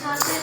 Hare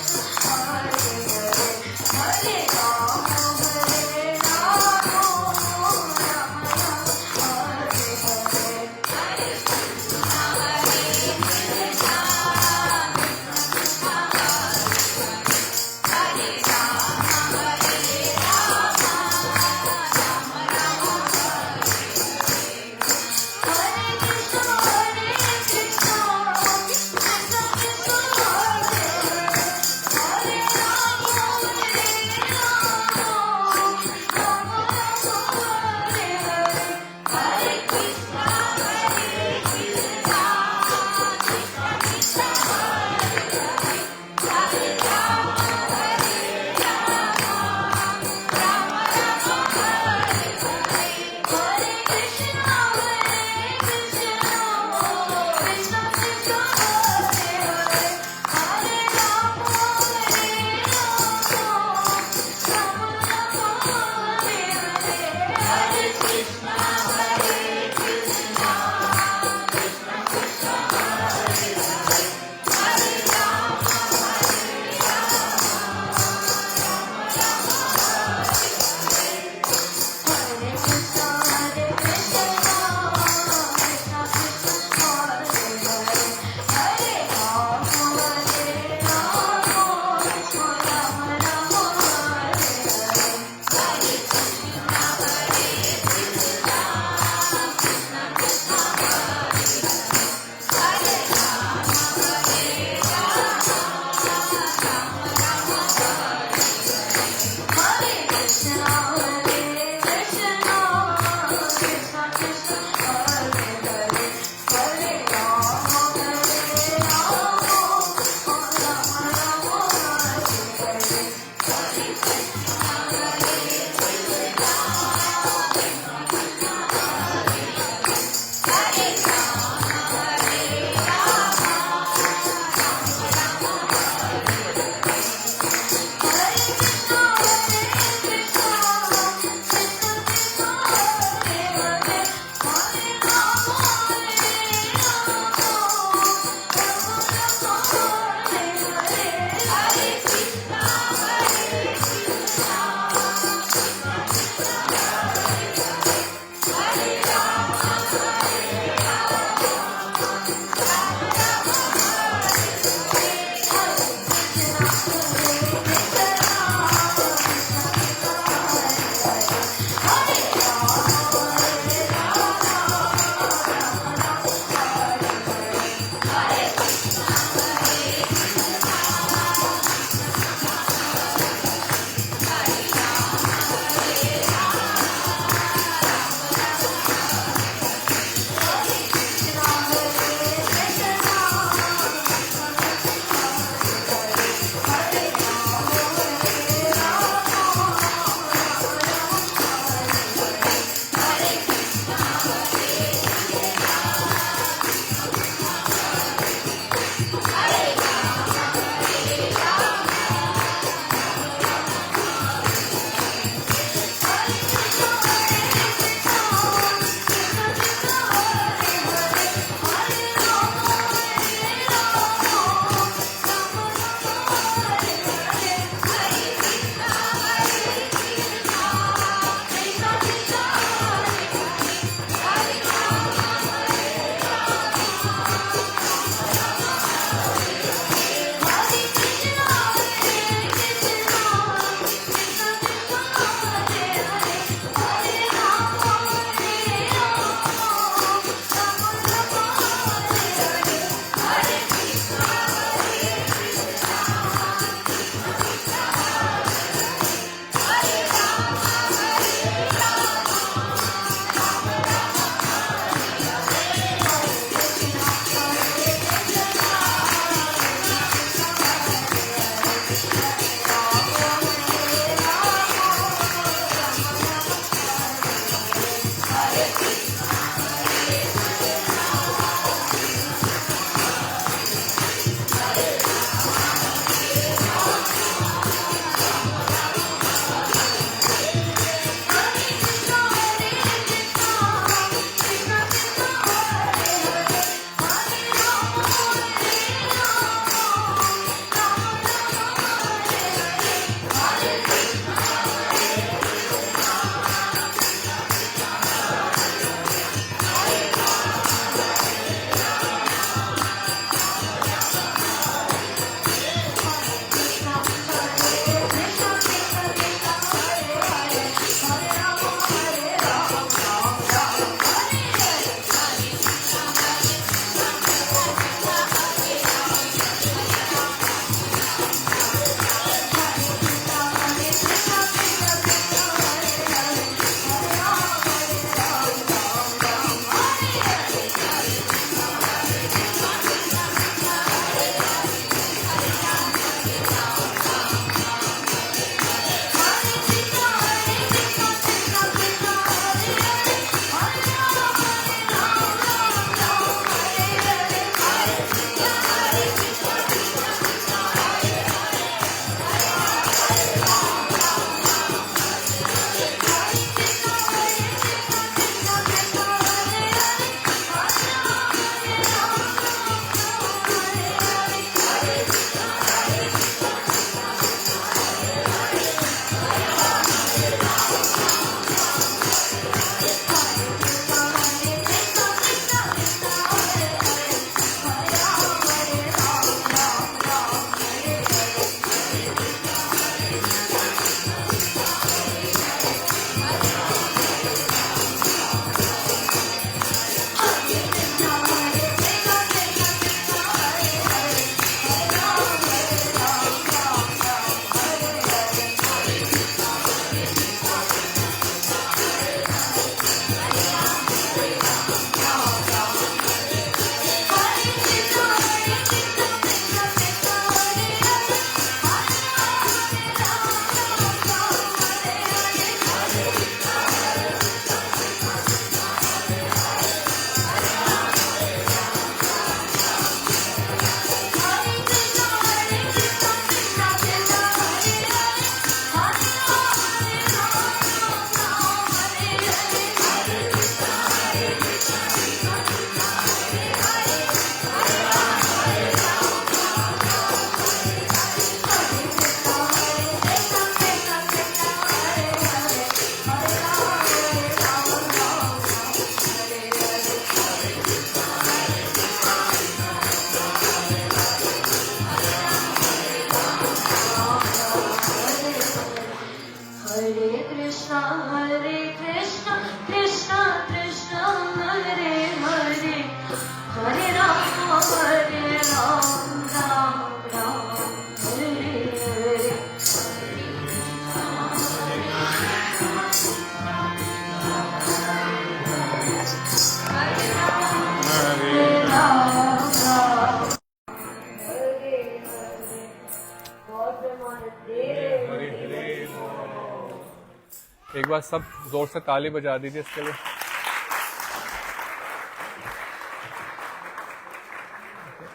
एक बार सब जोर से ताली बजा दीजिए इसके लिए।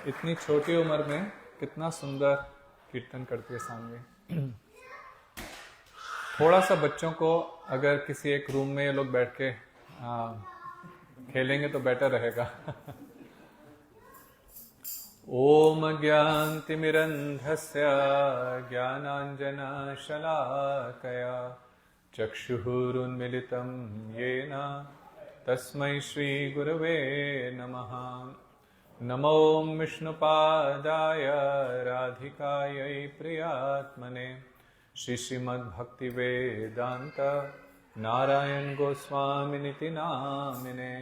इतनी छोटी उम्र में कितना सुंदर कीर्तन करती है सानवी। थोड़ा सा बच्चों को अगर किसी एक रूम में ये लोग बैठ के खेलेंगे तो बेटर रहेगा। ओम ज्ञानतिमिरन्धस्य ज्ञानाञ्जनशलाकया चक्षुरुन्मिलितं येन तस्मै श्रीगुरवे नमः। नमो विष्णुपादाय राधिकायै प्रियात्मने श्रीमद्भक्तिवेदान्त नारायण गोस्वामिनिति नामिने।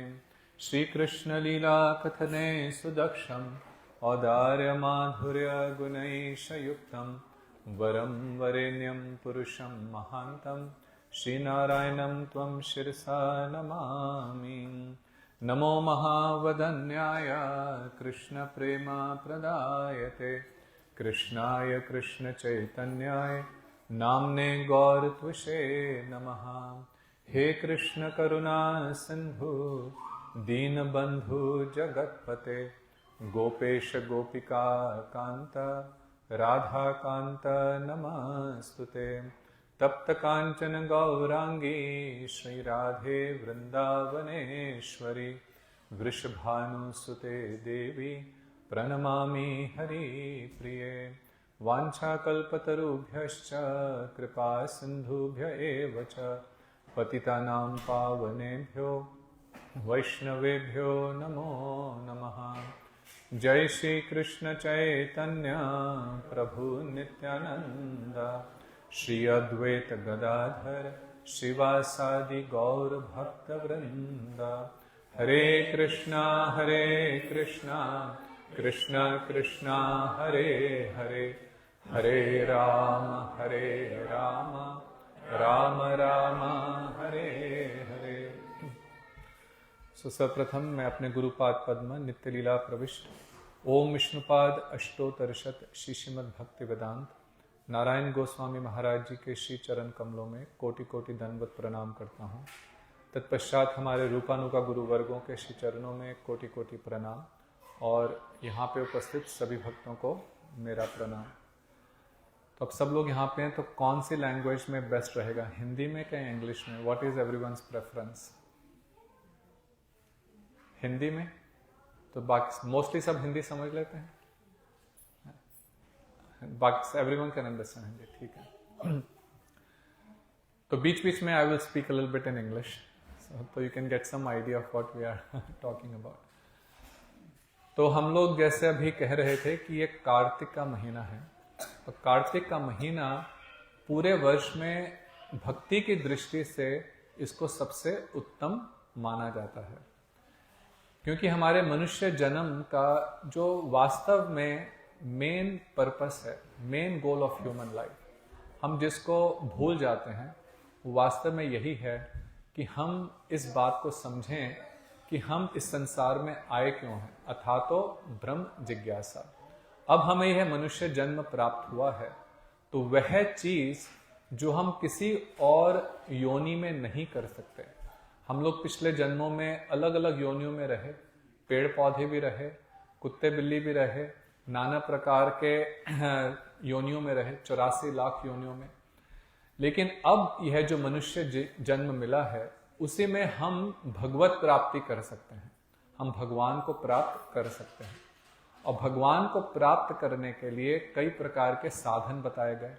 श्रीकृष्णलीला कथने सुदक्षम् औदार्य माधुर्य गुणैशयुक्तं वरं वरेण्यं पुरुषं महान्तं श्रीनारायणं त्वं शिरसा नमामि। नमो महावदन्याय कृष्णप्रेमप्रदायते कृष्णाय कृष्णचैतन्याय नाम्ने गौरत्वसे नमः। हे कृष्ण करुणा सिन्धु दीनबन्धु जगत्पते गोपेश गोपिका कांत राधा कांत नमस्तुते। तप्त कांचन गौरांगी श्री राधे वृंदावनेश्वरी वृषभानुसुते देवी प्रणमामि हरिप्रिये। वाञ्छाकल्पतरुभ्यश्च कृपा सिन्धुभ्य एव च पतितानां पावनेभ्यो वैष्णवेभ्यो नमो नमः। जय श्री कृष्ण चैतन्य प्रभु नित्यानंद श्री अद्वैत गदाधर शिवासादि गौर भक्त वृंद। हरे कृष्णा कृष्ण कृष्णा हरे हरे हरे राम राम राम हरे हरे। सर्वप्रथम मैं अपने गुरुपाद पद्म नित्य लीला प्रविष्ट ओम विष्णुपाद अष्टोत्तरशत श्री श्रीमद् भक्ति वेदांत नारायण गोस्वामी महाराज जी के श्री चरण कमलों में कोटि कोटि दंडवत प्रणाम करता हूँ। तत्पश्चात हमारे रूपानुगा गुरु वर्गों के श्री चरणों में कोटि कोटि प्रणाम और यहाँ पे उपस्थित सभी भक्तों को मेरा प्रणाम। तो अब सब लोग यहाँ पे हैं, तो कौन सी लैंग्वेज में बेस्ट रहेगा, हिंदी में क्या इंग्लिश में? What is everyone's preference? Hindi में? तो बाकी मोस्टली सब हिंदी समझ लेते हैं, बाकी एवरीवन कैन अंडरस्टैंड हिंदी, ठीक है। तो बीच बीच में I will speak a little bit in English so you can get some idea of what we are talking about. तो हम लोग जैसे अभी कह रहे थे कि ये कार्तिक का महीना है, तो कार्तिक का महीना पूरे वर्ष में भक्ति की दृष्टि से इसको सबसे उत्तम माना जाता है, क्योंकि हमारे मनुष्य जन्म का जो वास्तव में मेन पर्पस है, main goal of human life, हम जिसको भूल जाते हैं वो वास्तव में यही है कि हम इस बात को समझें कि हम इस संसार में आए क्यों हैं, अथातो ब्रह्म जिज्ञासा। अब हमें यह मनुष्य जन्म प्राप्त हुआ है, तो वह चीज जो हम किसी और योनि में नहीं कर सकते। हम लोग पिछले जन्मों में अलग अलग योनियों में रहे, पेड़ पौधे भी रहे, कुत्ते बिल्ली भी रहे, नाना प्रकार के योनियों में रहे, 84 लाख योनियों में। लेकिन अब यह जो मनुष्य जन्म मिला है उसी में हम भगवत प्राप्ति कर सकते हैं, हम भगवान को प्राप्त कर सकते हैं। और भगवान को प्राप्त करने के लिए कई प्रकार के साधन बताए गए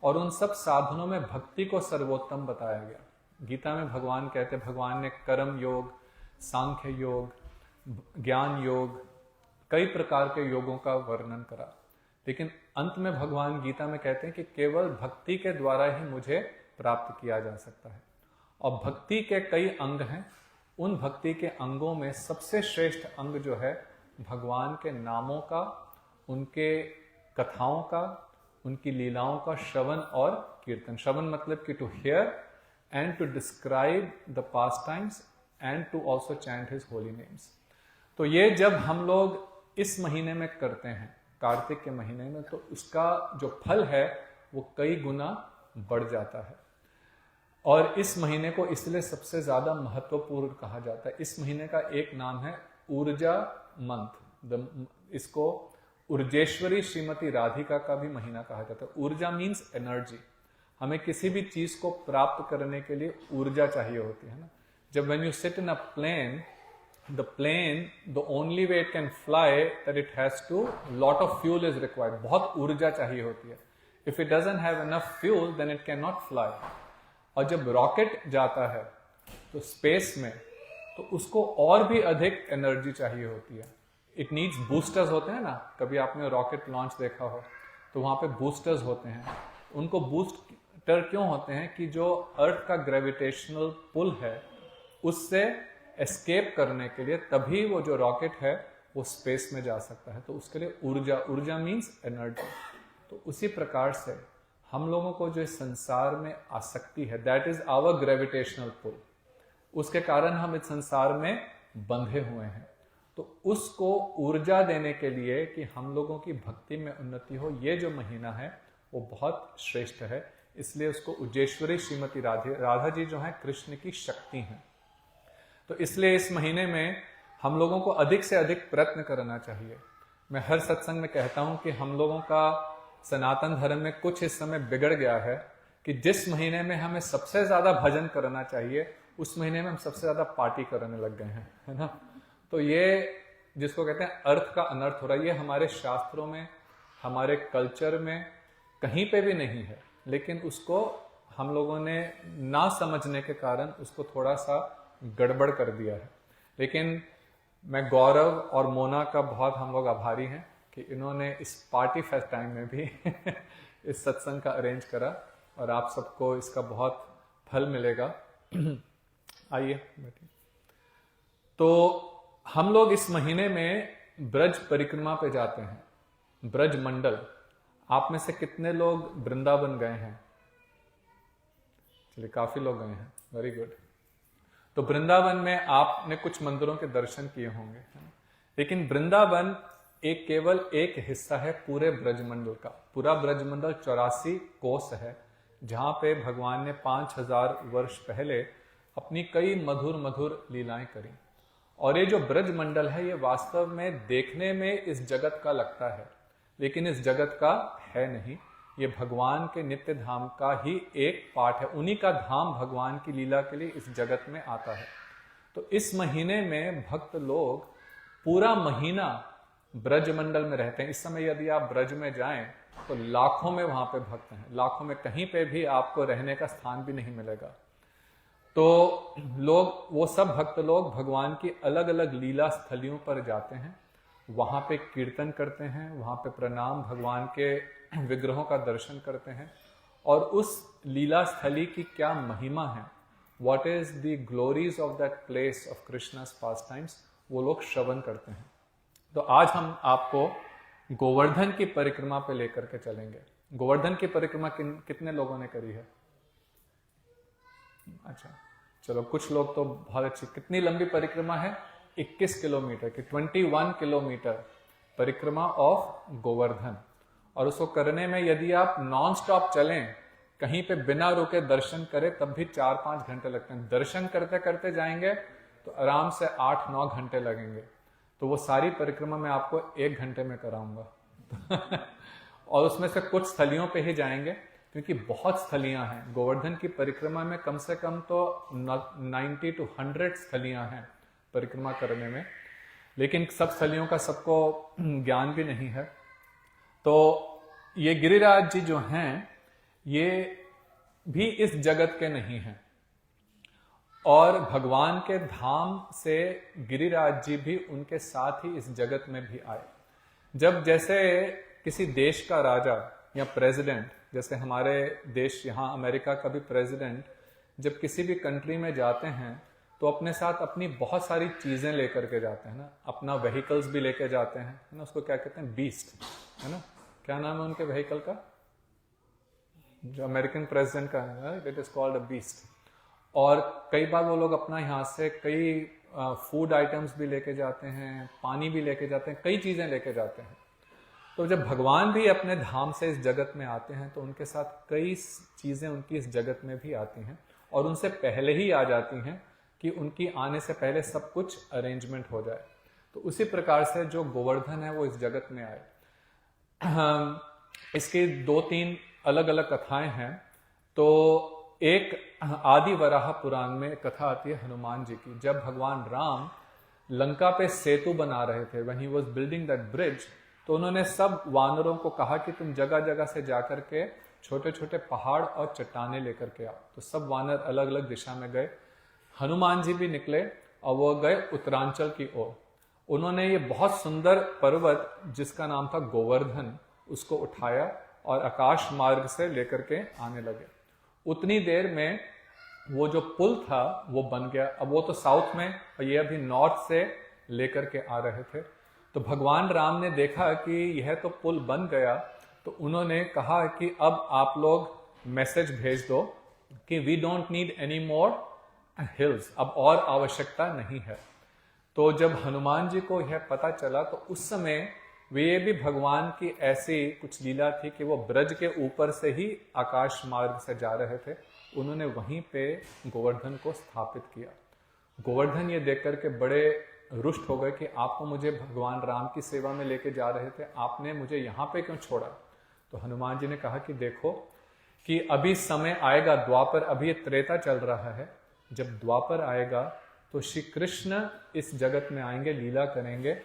और उन सब साधनों में भक्ति को सर्वोत्तम बताया गया। गीता में भगवान कहते, भगवान ने कर्म योग, सांख्य योग, ज्ञान योग, कई प्रकार के योगों का वर्णन करा, लेकिन अंत में भगवान गीता में कहते हैं कि केवल भक्ति के द्वारा ही मुझे प्राप्त किया जा सकता है। और भक्ति के कई अंग हैं, उन भक्ति के अंगों में सबसे श्रेष्ठ अंग जो है भगवान के नामों का, उनके कथाओं का, उनकी लीलाओं का श्रवण और कीर्तन। श्रवण मतलब कि to hear and to describe the past times and to also chant his holy names. तो ये जब हम लोग इस महीने में करते हैं, कार्तिक के महीने में, तो उसका जो फल है वो कई गुना बढ़ जाता है। और इस महीने को इसलिए सबसे ज्यादा महत्वपूर्ण कहा जाता है। इस महीने का एक नाम है ऊर्जा मंथ, इसको ऊर्जेश्वरी श्रीमती राधिका का भी महीना कहा जाता है। ऊर्जा मीन्स एनर्जी। हमें किसी भी चीज को प्राप्त करने के लिए ऊर्जा चाहिए होती है ना। जब when you sit in a plane, the plane, the only way it can fly, that it has to, lot of fuel is required, बहुत ऊर्जा चाहिए होती है। If it doesn't have enough fuel, then it cannot fly. और जब rocket जाता है तो स्पेस में, तो उसको और भी अधिक एनर्जी चाहिए होती है। It needs boosters होते हैं ना, कभी आपने रॉकेट लॉन्च देखा हो तो वहां पे बूस्टर्स होते हैं। उनको बूस्टर क्यों होते हैं कि जो अर्थ का ग्रेविटेशनल पुल है उससे एस्केप करने के लिए तभी वो जो रॉकेट है वो स्पेस में जा सकता है। तो उसके लिए ऊर्जा, ऊर्जा मीन्स एनर्जी। तो उसी प्रकार से हम लोगों को जो इस संसार में आसक्ति है, that is our gravitational pull, उसके कारण हम इस संसार में बंधे हुए हैं। तो उसको ऊर्जा देने के लिए कि हम लोगों की भक्ति में उन्नति हो, ये जो महीना है वो बहुत श्रेष्ठ है। इसलिए उसको उज्जेश्वरी श्रीमती राधा जी जो है कृष्ण की शक्ति हैं। तो इसलिए इस महीने में हम लोगों को अधिक से अधिक प्रयत्न करना चाहिए। मैं हर सत्संग में कहता हूं कि हम लोगों का सनातन धर्म में कुछ इस समय बिगड़ गया है कि जिस महीने में हमें सबसे ज्यादा भजन करना चाहिए उस महीने में हम सबसे ज्यादा पार्टी करने लग गए हैं, है ना। तो ये जिसको कहते हैं अर्थ का अनर्थ हो रहा है, ये हमारे शास्त्रों में, हमारे कल्चर में कहीं पे भी नहीं है, लेकिन उसको हम लोगों ने ना समझने के कारण उसको थोड़ा सा गड़बड़ कर दिया है। लेकिन मैं गौरव और मोना का बहुत हम लोग आभारी हैं कि इन्होंने इस पार्टी फेस्ट टाइम में भी इस सत्संग का अरेंज करा और आप सबको इसका बहुत फल मिलेगा। आइए बैठिए। तो हम लोग इस महीने में ब्रज परिक्रमा पे जाते हैं, ब्रज मंडल। आप में से कितने लोग वृंदावन गए हैं? चलिए, काफी लोग गए हैं, वेरी गुड। तो वृंदावन में आपने कुछ मंदिरों के दर्शन किए होंगे, लेकिन वृंदावन एक केवल एक हिस्सा है पूरे ब्रजमंडल का। पूरा ब्रजमंडल 84 कोस है, जहां पे भगवान ने 5000 वर्ष पहले अपनी कई मधुर मधुर लीलाएं करी। और ये जो ब्रजमंडल है, ये वास्तव में देखने में इस जगत का लगता है, लेकिन इस जगत का है नहीं। ये भगवान के नित्य धाम का ही एक पार्ट है। उन्हीं का धाम भगवान की लीला के लिए इस जगत में आता है। तो इस महीने में भक्त लोग पूरा महीना ब्रजमंडल में रहते हैं। इस समय यदि आप ब्रज में जाएं तो लाखों में वहां पे भक्त हैं, लाखों में, कहीं पे भी आपको रहने का स्थान भी नहीं मिलेगा। तो लोग, वो सब भक्त लोग भगवान की अलग अलग लीला स्थलियों पर जाते हैं, वहां पे कीर्तन करते हैं, वहां पे प्रणाम, भगवान के विग्रहों का दर्शन करते हैं, और उस लीला स्थली की क्या महिमा है, what is the glories of that place of Krishna's pastimes, वो लोग श्रवण करते हैं। तो आज हम आपको गोवर्धन की परिक्रमा पे लेकर के चलेंगे। गोवर्धन की परिक्रमा कितने लोगों ने करी है? अच्छा, चलो, कुछ लोग तो बहुत अच्छी। कितनी लंबी परिक्रमा है? 21 किलोमीटर की, 21 किलोमीटर परिक्रमा ऑफ गोवर्धन। और उसको करने में यदि आप नॉन स्टॉप चलें, कहीं पे बिना रुके दर्शन करें, तब भी 4-5 घंटे लगते हैं। दर्शन करते करते जाएंगे तो आराम से 8-9 घंटे लगेंगे। तो वो सारी परिक्रमा मैं आपको 1 घंटे में कराऊंगा। और उसमें से कुछ स्थलियों पे ही जाएंगे, क्योंकि बहुत स्थलियां हैं गोवर्धन की परिक्रमा में। कम से कम तो 90 to 100 स्थलियां हैं परिक्रमा करने में, लेकिन सब स्थलियों का सबको ज्ञान भी नहीं है। तो ये गिरिराज जी जो हैं, ये भी इस जगत के नहीं हैं, और भगवान के धाम से गिरिराज जी भी उनके साथ ही इस जगत में भी आए। जब जैसे किसी देश का राजा या प्रेसिडेंट, जैसे हमारे देश यहाँ अमेरिका का भी प्रेसिडेंट, जब किसी भी कंट्री में जाते हैं तो अपने साथ अपनी बहुत सारी चीजें लेकर के जाते हैं ना। अपना व्हीकल्स भी लेके जाते हैं, है ना। उसको क्या कहते हैं? बीस्ट, है ना। क्या नाम है उनके व्हीकल का? जो अमेरिकन प्रेसिडेंट का है, it is called a beast. और कई बार वो लोग अपना यहाँ से कई फूड आइटम्स भी लेके जाते हैं, पानी भी लेके जाते हैं, कई चीजें लेके जाते हैं। तो जब भगवान भी अपने धाम से इस जगत में आते हैं तो उनके साथ कई चीजें उनकी इस जगत में भी आती हैं, और उनसे पहले ही आ जाती हैं कि उनकी आने से पहले सब कुछ अरेंजमेंट हो जाए। तो उसी प्रकार से जो गोवर्धन है वो इस जगत में आए। इसकी 2-3 अलग अलग कथाएं हैं। तो एक आदि वराह पुराण में कथा आती है हनुमान जी की। जब भगवान राम लंका पे सेतु बना रहे थे, when he was building that bridge, तो उन्होंने सब वानरों को कहा कि तुम जगह जगह से जाकर के छोटे छोटे पहाड़ और चट्टाने लेकर के आओ। तो सब वानर अलग अलग दिशा में गए। हनुमान जी भी निकले और वो गए उत्तरांचल की ओर। उन्होंने ये बहुत सुंदर पर्वत जिसका नाम था गोवर्धन, उसको उठाया और आकाश मार्ग से लेकर के आने लगे। उतनी देर में वो जो पुल था वो बन गया। अब वो तो साउथ में और ये अभी नॉर्थ से लेकर के आ रहे थे। तो भगवान राम ने देखा कि यह तो पुल बन गया, तो उन्होंने कहा कि अब आप लोग मैसेज भेज दो कि we don't need any more hills, अब और आवश्यकता नहीं है। तो जब हनुमान जी को यह पता चला तो उस समय वे भी भगवान की ऐसी कुछ लीला थी कि वो ब्रज के ऊपर से ही आकाश मार्ग से जा रहे थे। उन्होंने वहीं पे गोवर्धन को स्थापित किया। गोवर्धन ये देख करके बड़े रुष्ट हो गए कि आप तो मुझे भगवान राम की सेवा में लेके जा रहे थे, आपने मुझे यहाँ पे क्यों छोड़ा? तो हनुमान जी ने कहा कि देखो कि अभी समय आएगा द्वापर, अभी त्रेता चल रहा है, जब द्वापर आएगा तो श्री कृष्ण इस जगत में आएंगे, लीला करेंगे,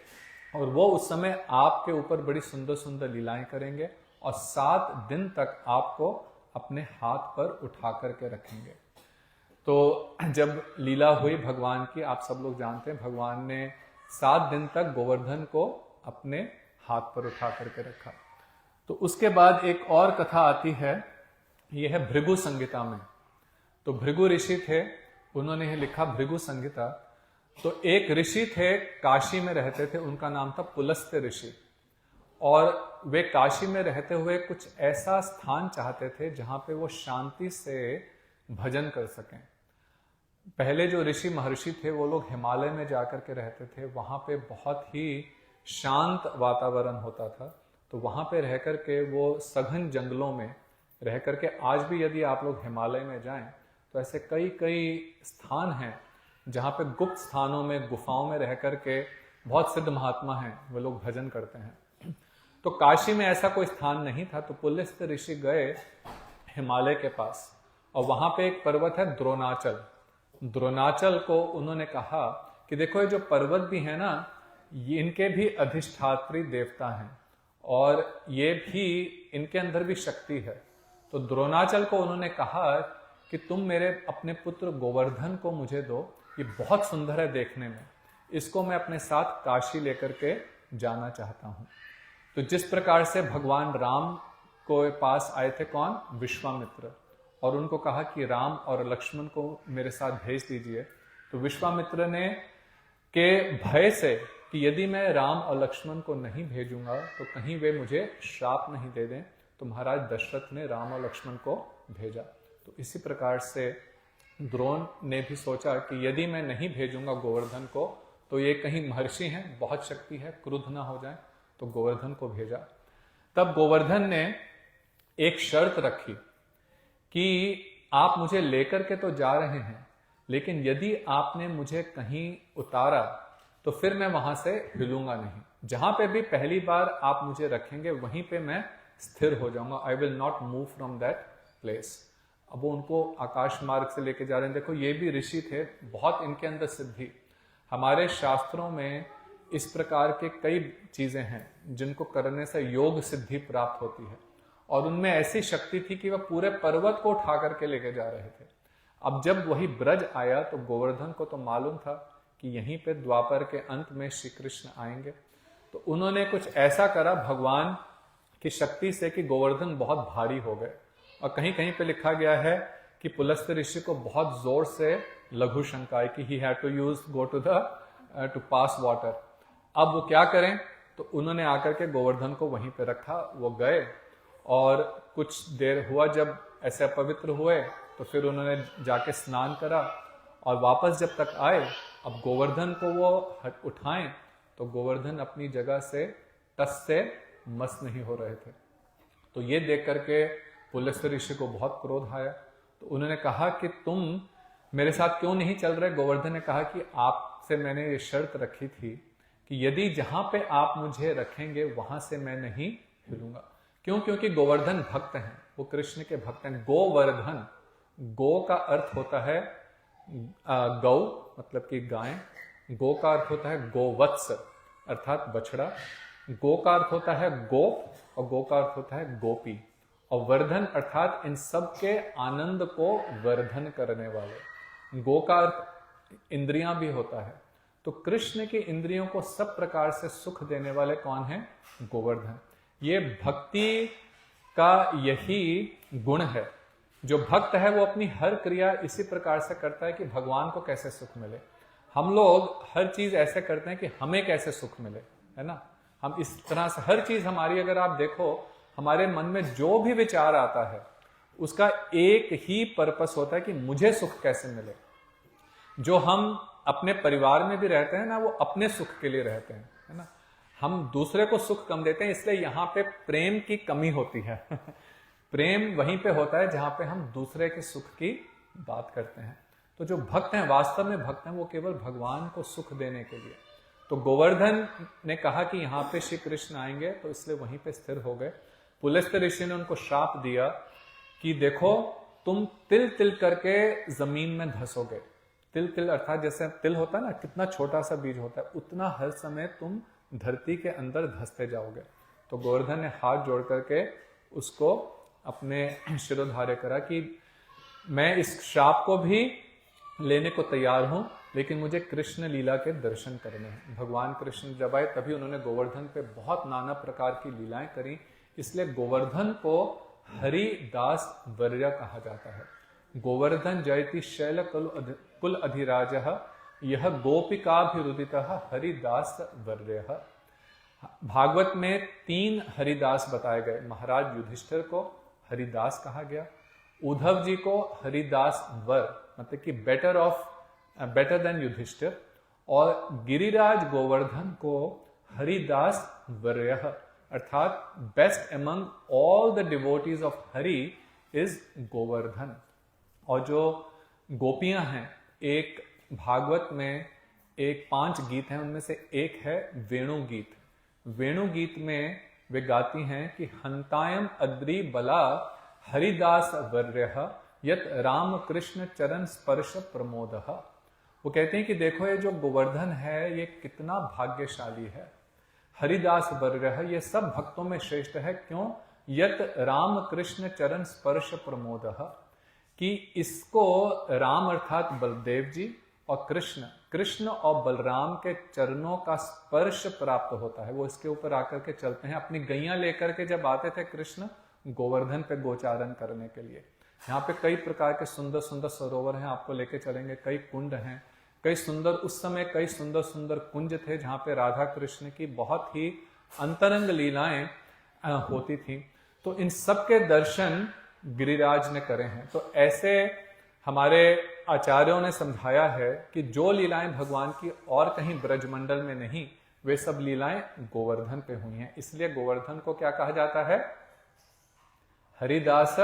और वो उस समय आपके ऊपर बड़ी सुंदर सुंदर लीलाएं करेंगे और 7 दिन तक आपको अपने हाथ पर उठा करके रखेंगे। तो जब लीला हुई भगवान की, आप सब लोग जानते हैं, भगवान ने 7 दिन तक गोवर्धन को अपने हाथ पर उठा करके रखा। तो उसके बाद एक और कथा आती है, यह है भृगु संहिता में। तो भृगु ऋषि थे, उन्होंने यह लिखा भृगु संहिता। तो एक ऋषि थे, काशी में रहते थे, उनका नाम था पुलस्त्य ऋषि। और वे काशी में रहते हुए कुछ ऐसा स्थान चाहते थे जहां पे वो शांति से भजन कर सकें। पहले जो ऋषि महर्षि थे वो लोग हिमालय में जाकर के रहते थे, वहां पे बहुत ही शांत वातावरण होता था। तो वहाँ पे रह कर के, वो सघन जंगलों में रह कर के, आज भी यदि आप लोग हिमालय में जाएं तो ऐसे कई कई स्थान हैं जहाँ पे गुप्त स्थानों में, गुफाओं में रह कर के बहुत सिद्ध महात्मा हैं, वो लोग भजन करते हैं। तो काशी में ऐसा कोई स्थान नहीं था, तो पुलस्त्य ऋषि गए हिमालय के पास, और वहां पे एक पर्वत है द्रोणाचल। द्रोणाचल को उन्होंने कहा कि देखो ये जो पर्वत भी है ना, ये इनके भी अधिष्ठात्री देवता हैं और ये भी, इनके अंदर भी शक्ति है। तो द्रोणाचल को उन्होंने कहा कि तुम मेरे अपने पुत्र गोवर्धन को मुझे दो, ये बहुत सुंदर है देखने में, इसको मैं अपने साथ काशी लेकर के जाना चाहता हूं। तो जिस प्रकार से भगवान राम को पास आए थे कौन, विश्वामित्र, और उनको कहा कि राम और लक्ष्मण को मेरे साथ भेज दीजिए। तो विश्वामित्र ने के भय से कि यदि मैं राम और लक्ष्मण को नहीं भेजूंगा तो कहीं वे मुझे श्राप नहीं दे दें, तो महाराज दशरथ ने राम और लक्ष्मण को भेजा। तो इसी प्रकार से द्रोण ने भी सोचा कि यदि मैं नहीं भेजूंगा गोवर्धन को तो ये कहीं महर्षि हैं, बहुत शक्ति है, क्रुद्ध ना हो जाए, तो गोवर्धन को भेजा। तब गोवर्धन ने एक शर्त रखी कि आप मुझे लेकर के तो जा रहे हैं, लेकिन यदि आपने मुझे कहीं उतारा तो फिर मैं वहां से हिलूंगा नहीं। जहां पे भी पहली बार आप मुझे रखेंगे वहीं पे मैं स्थिर हो जाऊंगा। I will not move from that place. अब वो उनको आकाश मार्ग से लेके जा रहे हैं। देखो ये भी ऋषि थे, बहुत इनके अंदर सिद्धि। हमारे शास्त्रों में इस प्रकार के कई चीजें हैं जिनको करने से योग सिद्धि प्राप्त होती है, और उनमें ऐसी शक्ति थी कि वह पूरे पर्वत को उठा करके लेके जा रहे थे। अब जब वही ब्रज आया तो गोवर्धन को तो मालूम था कि यहीं पे द्वापर के अंत में श्री कृष्ण आएंगे, तो उन्होंने कुछ ऐसा करा भगवान की शक्ति से कि गोवर्धन बहुत भारी हो गए। और कहीं कहीं पे लिखा गया है कि पुलस्त्य ऋषि को बहुत जोर से लघु शंका आई कि he had to use go to pass water. अब वो क्या करें, तो उन्होंने आकर के गोवर्धन को वहीं पे रखा। वो गए और कुछ देर हुआ, जब ऐसे अपवित्र हुए तो फिर उन्होंने जाके स्नान करा, और वापस जब तक आए, अब गोवर्धन को वो उठाएं तो गोवर्धन अपनी जगह से टस से मस नहीं हो रहे थे। तो ये देख करके पुलस्त्य ऋषि को बहुत क्रोध आया। तो उन्होंने कहा कि तुम मेरे साथ क्यों नहीं चल रहे। गोवर्धन ने कहा कि आपसे मैंने ये शर्त रखी थी कि यदि जहां पे आप मुझे रखेंगे वहां से मैं नहीं हिलूंगा। क्यों? क्योंकि गोवर्धन भक्त हैं, वो कृष्ण के भक्त हैं। गोवर्धन, गो का अर्थ होता है गौ, मतलब कि गाय। गो का अर्थ होता है गोवत्स अर्थात बछड़ा। गो का अर्थ होता है गोप, और गो का अर्थ होता है गोपी। और वर्धन अर्थात इन सब के आनंद को वर्धन करने वाले। गो का अर्थ इंद्रियां भी होता है। तो कृष्ण की इंद्रियों को सब प्रकार से सुख देने वाले कौन है? गोवर्धन। ये भक्ति का यही गुण है। जो भक्त है वो अपनी हर क्रिया इसी प्रकार से करता है कि भगवान को कैसे सुख मिले। हम लोग हर चीज ऐसे करते हैं कि हमें कैसे सुख मिले, है ना। हम इस तरह से हर चीज हमारी, अगर आप देखो हमारे मन में जो भी विचार आता है उसका एक ही पर्पस होता है कि मुझे सुख कैसे मिले। जो हम अपने परिवार में भी रहते हैं ना, वो अपने सुख के लिए रहते हैं, है ना। हम दूसरे को सुख कम देते हैं, इसलिए यहाँ पे प्रेम की कमी होती है। प्रेम वहीं पे होता है जहां पे हम दूसरे के सुख की बात करते हैं। तो जो भक्त हैं, वास्तव में भक्त हैं, वो केवल भगवान को सुख देने के लिए। तो गोवर्धन ने कहा कि यहाँ पे श्री कृष्ण आएंगे, तो इसलिए वहीं पे स्थिर हो गए। पुलस्त्य ऋषि ने उनको श्राप दिया कि देखो तुम तिल तिल करके जमीन में धसोगे। तिल तिल अर्थात जैसे तिल होता है ना, कितना छोटा सा बीज होता है, उतना हर समय तुम धरती के अंदर धसते जाओगे। तो गोवर्धन ने हाथ जोड़ करके उसको अपने शिरोधार्य करा कि मैं इस श्राप को भी लेने को तैयार हूं, लेकिन मुझे कृष्ण लीला के दर्शन करने हैं। भगवान कृष्ण जब आए तभी उन्होंने गोवर्धन पे बहुत नाना प्रकार की लीलाएं करी, इसलिए गोवर्धन को हरिदास वर्य कहा जाता है। गोवर्धन जयति शैल कुल अधिराजः, यह गोपिकाभिरुदितः हरिदास वर्य। भागवत में 3 हरिदास बताए गए। महाराज युधिष्ठिर को हरिदास कहा गया, उद्धव जी को हरिदास वर, मतलब कि बेटर देन युधिष्ठिर, और गिरिराज गोवर्धन को हरिदास वर्यः, अर्थात best among all the devotees of Hari is Govardhan. और जो गोपियां हैं, एक भागवत में एक 5 गीत हैं, उनमें से एक है वेणु गीत। वेणु गीत में वे गाती हैं कि हंतायम अद्री बला हरिदास वर्यः यत राम कृष्ण चरण स्पर्श प्रमोदः। वो कहते हैं कि देखो ये जो गोवर्धन है ये कितना भाग्यशाली है। हरिदास वर्यः, ये सब भक्तों में श्रेष्ठ है। क्यों? यत राम कृष्ण चरण स्पर्श प्रमोदः, कि इसको राम अर्थात बलदेव जी और कृष्ण और बलराम के चरणों का स्पर्श प्राप्त होता है। वो इसके ऊपर आकर के चलते हैं। अपनी गैया लेकर के जब आते थे कृष्ण गोवर्धन पे गोचारण करने के लिए, यहाँ पे कई प्रकार के सुंदर सुंदर सरोवर हैं, आपको लेके चलेंगे। कई कुंड हैं, कई सुंदर, उस समय कई सुंदर सुंदर कुंज थे जहाँ पे राधा कृष्ण की बहुत ही अंतरंग लीलाएं होती थी। तो इन सब के दर्शन गिरिराज ने करे हैं। तो ऐसे हमारे आचार्यों ने समझाया है कि जो लीलाएं भगवान की और कहीं ब्रजमंडल में नहीं, वे सब लीलाएं गोवर्धन पे हुई हैं। इसलिए गोवर्धन को क्या कहा जाता है? हरिदास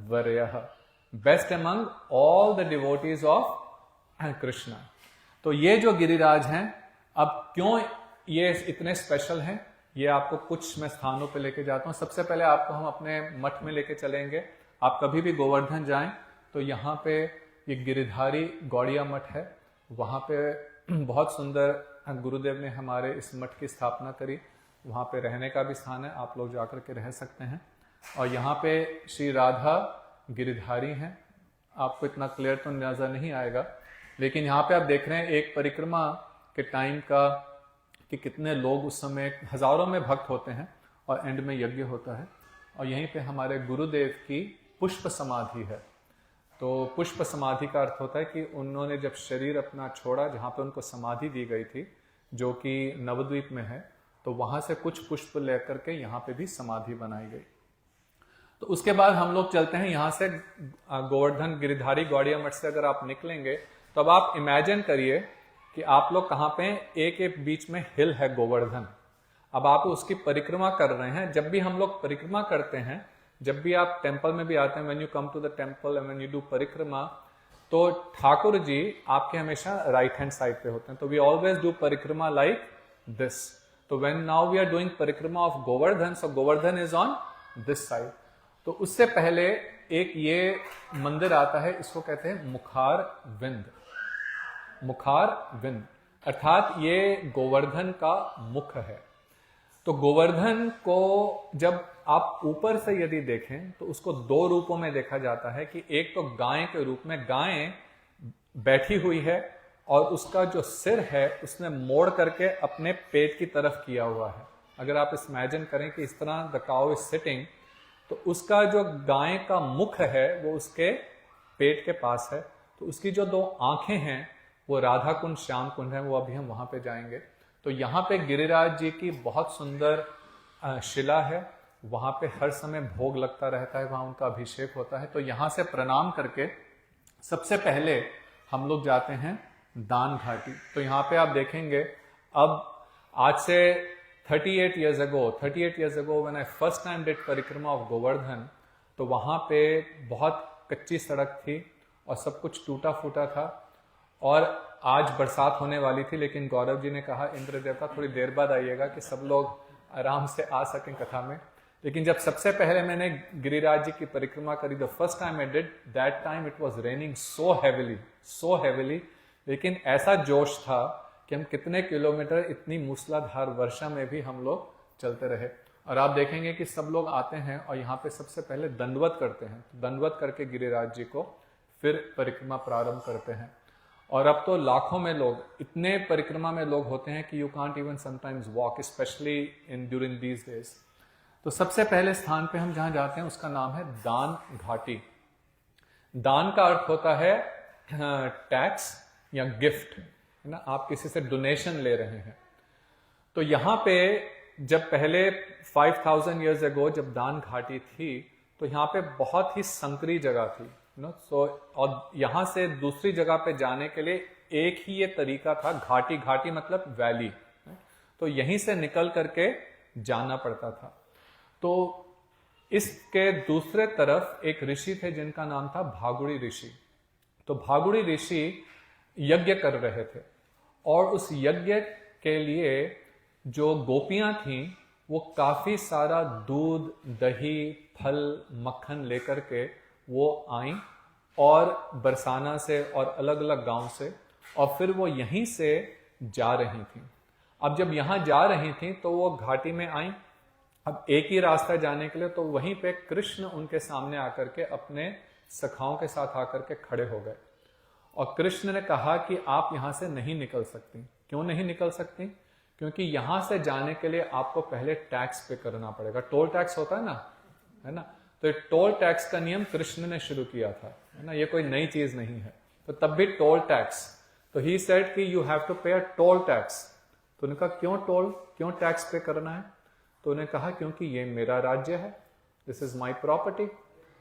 वर्यः, best among all the devotees of Krishna. तो ये जो गिरिराज हैं, अब क्यों ये इतने स्पेशल हैं, ये आपको कुछ मैं स्थानों पे लेके जाता हूं। सबसे पहले आपको हम अपने मठ में लेके चलेंगे। आप कभी भी गोवर्धन जाएं तो यहाँ पे ये गिरिधारी गौड़िया मठ है, वहाँ पे बहुत सुंदर गुरुदेव ने हमारे इस मठ की स्थापना करी। वहाँ पे रहने का भी स्थान है, आप लोग जाकर के रह सकते हैं। और यहाँ पे श्री राधा गिरिधारी हैं। आपको इतना क्लियर तो नजर नहीं आएगा, लेकिन यहाँ पे आप देख रहे हैं एक परिक्रमा के टाइम का कि कितने लोग उस समय, हजारों में भक्त होते हैं और एंड में यज्ञ होता है। और यहीं पे हमारे गुरुदेव की पुष्प समाधि है। तो पुष्प समाधि का अर्थ होता है कि उन्होंने जब शरीर अपना छोड़ा, जहाँ पे उनको समाधि दी गई थी जो कि नवद्वीप में है, तो वहां से कुछ पुष्प लेकर के यहाँ पे भी समाधि बनाई गई। तो उसके बाद हम लोग चलते हैं यहाँ से गोवर्धन गिरिधारी गौड़िया मठ से अगर आप निकलेंगे तो अब आप इमेजिन करिए कि आप लोग कहाँ पे हैं। एक बीच में हिल है गोवर्धन। अब आप उसकी परिक्रमा कर रहे हैं। जब भी हम लोग परिक्रमा करते हैं, जब भी आप टेंपल में भी आते हैं, when you come to the temple and when you do परिक्रमा, तो ठाकुर जी आपके हमेशा राइट हैंड साइड पे होते हैं। तो we always do parikrama like this. तो when now we are doing parikrama of Govardhan, so Govardhan is on this side. तो उससे पहले एक ये मंदिर आता है, इसको कहते हैं मुखार विंद। मुखार विंद अर्थात ये गोवर्धन का मुख है। तो गोवर्धन को जब आप ऊपर से यदि देखें तो उसको 2 रूपों में देखा जाता है कि एक तो गाय के रूप में, गाय बैठी हुई है और उसका जो सिर है उसने मोड़ करके अपने पेट की तरफ किया हुआ है। अगर आप इमेजिन करें कि इस तरह द काउ इज सिटिंग, तो उसका जो गाय का मुख है वो उसके पेट के पास है। तो उसकी जो 2 आंखें हैं वो राधा कुंड श्याम कुंड है, वो अभी हम वहां पे जाएंगे। तो यहाँ पे गिरिराज जी की बहुत सुंदर शिला है, वहां पे हर समय भोग लगता रहता है, वहां उनका अभिषेक होता है। तो यहाँ से प्रणाम करके सबसे पहले हम लोग जाते हैं दान घाटी। तो यहाँ पे आप देखेंगे, अब आज से 38 years ago when I first time did परिक्रमा ऑफ गोवर्धन, तो वहां पे बहुत कच्ची सड़क थी और सब कुछ टूटा फूटा था। और आज बरसात होने वाली थी, लेकिन गौरव जी ने कहा इंद्र देवता थोड़ी देर बाद आइएगा कि सब लोग आराम से आ सकें कथा में। लेकिन जब सबसे पहले मैंने गिरिराज जी की परिक्रमा करी, the first time I did, that time it was raining so heavily, लेकिन ऐसा जोश था कि हम कितने किलोमीटर इतनी मूसलाधार वर्षा में भी हम लोग चलते रहे। और आप देखेंगे कि सब लोग आते हैं और यहाँ पे सबसे पहले दंडवत करते हैं। तो दंडवत करके गिरिराज जी को फिर परिक्रमा प्रारंभ करते हैं। और अब तो लाखों में लोग, इतने परिक्रमा में लोग होते हैं कि you can't even sometimes walk, specially in during these days. तो सबसे पहले स्थान पे हम जहां जाते हैं उसका नाम है दान घाटी। दान का अर्थ होता है टैक्स या गिफ्ट, है ना, आप किसी से डोनेशन ले रहे हैं। तो यहाँ पे जब पहले 5000 years ago जब दान घाटी थी, तो यहाँ पे बहुत ही संकरी जगह थी, और यहां से दूसरी जगह पे जाने के लिए एक ही ये तरीका था, घाटी मतलब वैली। तो यहीं से निकल करके जाना पड़ता था। तो इसके दूसरे तरफ एक ऋषि थे जिनका नाम था भागुड़ी ऋषि। तो भागुड़ी ऋषि यज्ञ कर रहे थे और उस यज्ञ के लिए जो गोपियां थीं वो काफी सारा दूध, दही, फल, मक्खन लेकर के वो आईं और बरसाना से और अलग अलग गांव से, और फिर वो यहीं से जा रही थीं। अब जब यहां जा रही थीं तो वो घाटी में आईं। अब एक ही रास्ता जाने के लिए, तो वहीं पे कृष्ण उनके सामने आकर के अपने सखाओं के साथ आकर के खड़े हो गए और कृष्ण ने कहा कि आप यहां से नहीं निकल सकती। क्यों नहीं निकल सकती? क्योंकि यहां से जाने के लिए आपको पहले टैक्स पे करना पड़ेगा। टोल टैक्स होता है ना, है ना? तो ये टोल टैक्स का नियम कृष्ण ने शुरू किया था, है ना? ये कोई नई चीज नहीं है। तो तब भी टोल टैक्स, तो ही सेड कि यू हैव टू पे अ टोल टैक्स। तो उन्होंने कहा क्यों टैक्स पे करना है? तो उन्होंने कहा क्योंकि ये मेरा राज्य है, दिस इज माई प्रॉपर्टी।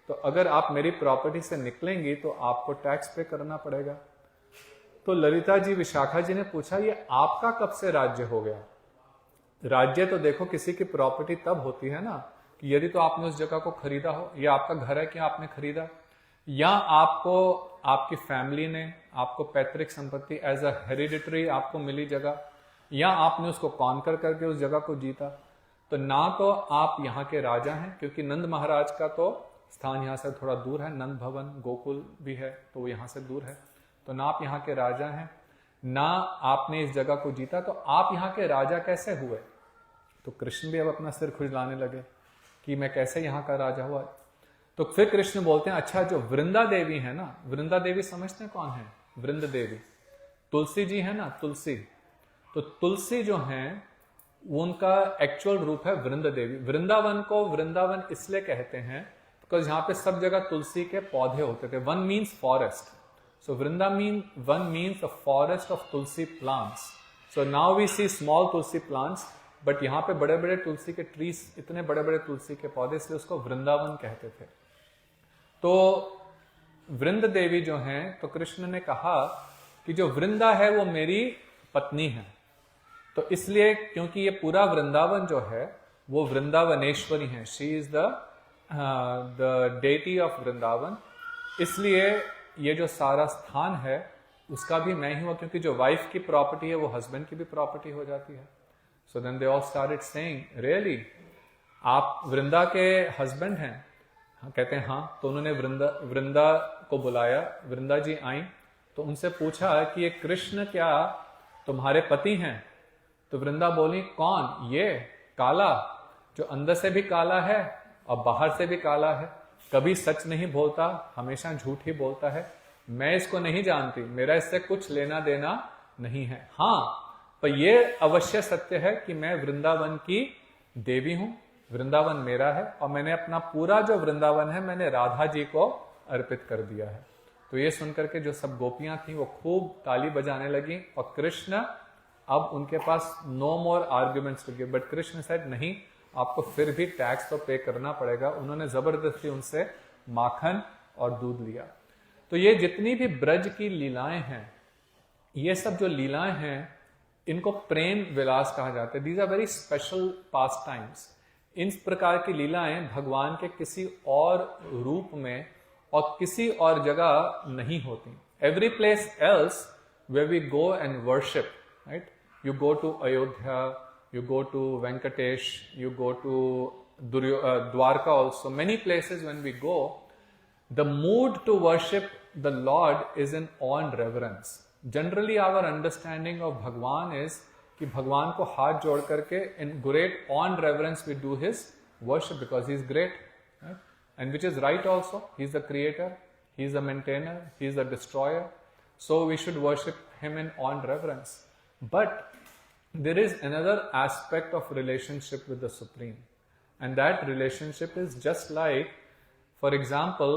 तो अगर आप मेरी प्रॉपर्टी से निकलेंगी तो आपको टैक्स पे करना पड़ेगा। तो ललिता जी, विशाखा जी ने पूछा ये आपका कब से राज्य हो गया? राज्य तो देखो किसी की प्रॉपर्टी तब होती है ना कि यदि तो आपने उस जगह को खरीदा हो, या आपका घर है कि आपने खरीदा, या आपको आपकी फैमिली ने आपको पैतृक संपत्ति एज अ हेरिडिटरी आपको मिली जगह, या आपने उसको कॉन्कर करके उस जगह को जीता। तो ना तो आप यहाँ के राजा हैं, क्योंकि नंद महाराज का तो स्थान यहाँ से थोड़ा दूर है, नंद भवन गोकुल भी है तो वो यहाँ से दूर है। तो ना आप यहाँ के राजा हैं, ना आपने इस जगह को जीता, तो आप यहाँ के राजा कैसे हुए? तो कृष्ण भी अब अपना सिर खुजलाने लगे कि मैं कैसे यहाँ का राजा हुआ। तो फिर कृष्ण बोलते हैं अच्छा, जो वृंदा देवी है ना, वृंदा देवी समझते हैं कौन है? वृंद देवी तुलसी जी है ना, तुलसी। तो तुलसी जो है उनका एक्चुअल रूप है वृंद देवी। वृंदावन को वृंदावन इसलिए कहते हैं बिकॉज यहाँ पे सब जगह तुलसी के पौधे होते थे। वन मीन्स फॉरेस्ट, सो वन means a forest of tulsi plants. So now we see small tulsi plants, but यहाँ पे बड़े बड़े तुलसी के ट्रीज, इतने बड़े बड़े तुलसी के पौधे, इसलिए उसको वृंदावन कहते थे। तो वृंद देवी जो हैं, तो कृष्ण ने कहा कि जो वृंदा है वो मेरी पत्नी है। तो इसलिए क्योंकि ये पूरा वृंदावन जो है वो वृंदावनेश्वरी है, she is the deity of Vrindavan, इसलिए ये जो सारा स्थान है उसका भी मैं ही हूं, क्योंकि जो वाइफ की प्रॉपर्टी है वो हस्बैंड की भी प्रॉपर्टी हो जाती है। So then they all started saying, really आप वृंदा के हस्बैंड हैं? हाँ, कहते हैं हाँ। तो उन्होंने वृंदा को बुलाया, वृंदा जी आई, तो उनसे पूछा कि ये कृष्ण क्या तुम्हारे पति हैं? तो वृंदा बोली कौन? ये काला, जो अंदर से भी काला है और बाहर से भी काला है, कभी सच नहीं बोलता, हमेशा झूठ ही बोलता है, मैं इसको नहीं जानती, मेरा इससे कुछ लेना देना नहीं है। हाँ, पर यह अवश्य सत्य है कि मैं वृंदावन की देवी हूं, वृंदावन मेरा है और मैंने अपना पूरा जो वृंदावन है मैंने राधा जी को अर्पित कर दिया है। तो ये सुनकर के जो सब गोपियां थी वो खूब ताली बजाने लगी और कृष्ण, अब उनके पास no more arguments to give, but Krishna said नहीं, आपको फिर भी टैक्स तो पे करना पड़ेगा। उन्होंने जबरदस्ती उनसे माखन और दूध लिया। तो ये जितनी भी ब्रज की लीलाएं हैं, ये सब जो लीलाएं हैं इनको प्रेम विलास कहा जाता है। These are very special pastimes. इन प्रकार की लीलाएं भगवान के किसी और रूप में और किसी और जगह नहीं होती। Every place else where we go and worship, right, you go to Ayodhya, you go to Venkatesh, you go to Dwarka also. Many places when we go, the mood to worship the Lord is in awe and reverence. Generally our understanding of Bhagwan is कि भगवान को हाथ जोड़ करके in great awe and reverence we do his worship because he is great, right? And which is right also. He is the creator, he is the maintainer, he is the destroyer. So we should worship him in awe and reverence. But there is another aspect of relationship with the Supreme, and that relationship is just like, for example,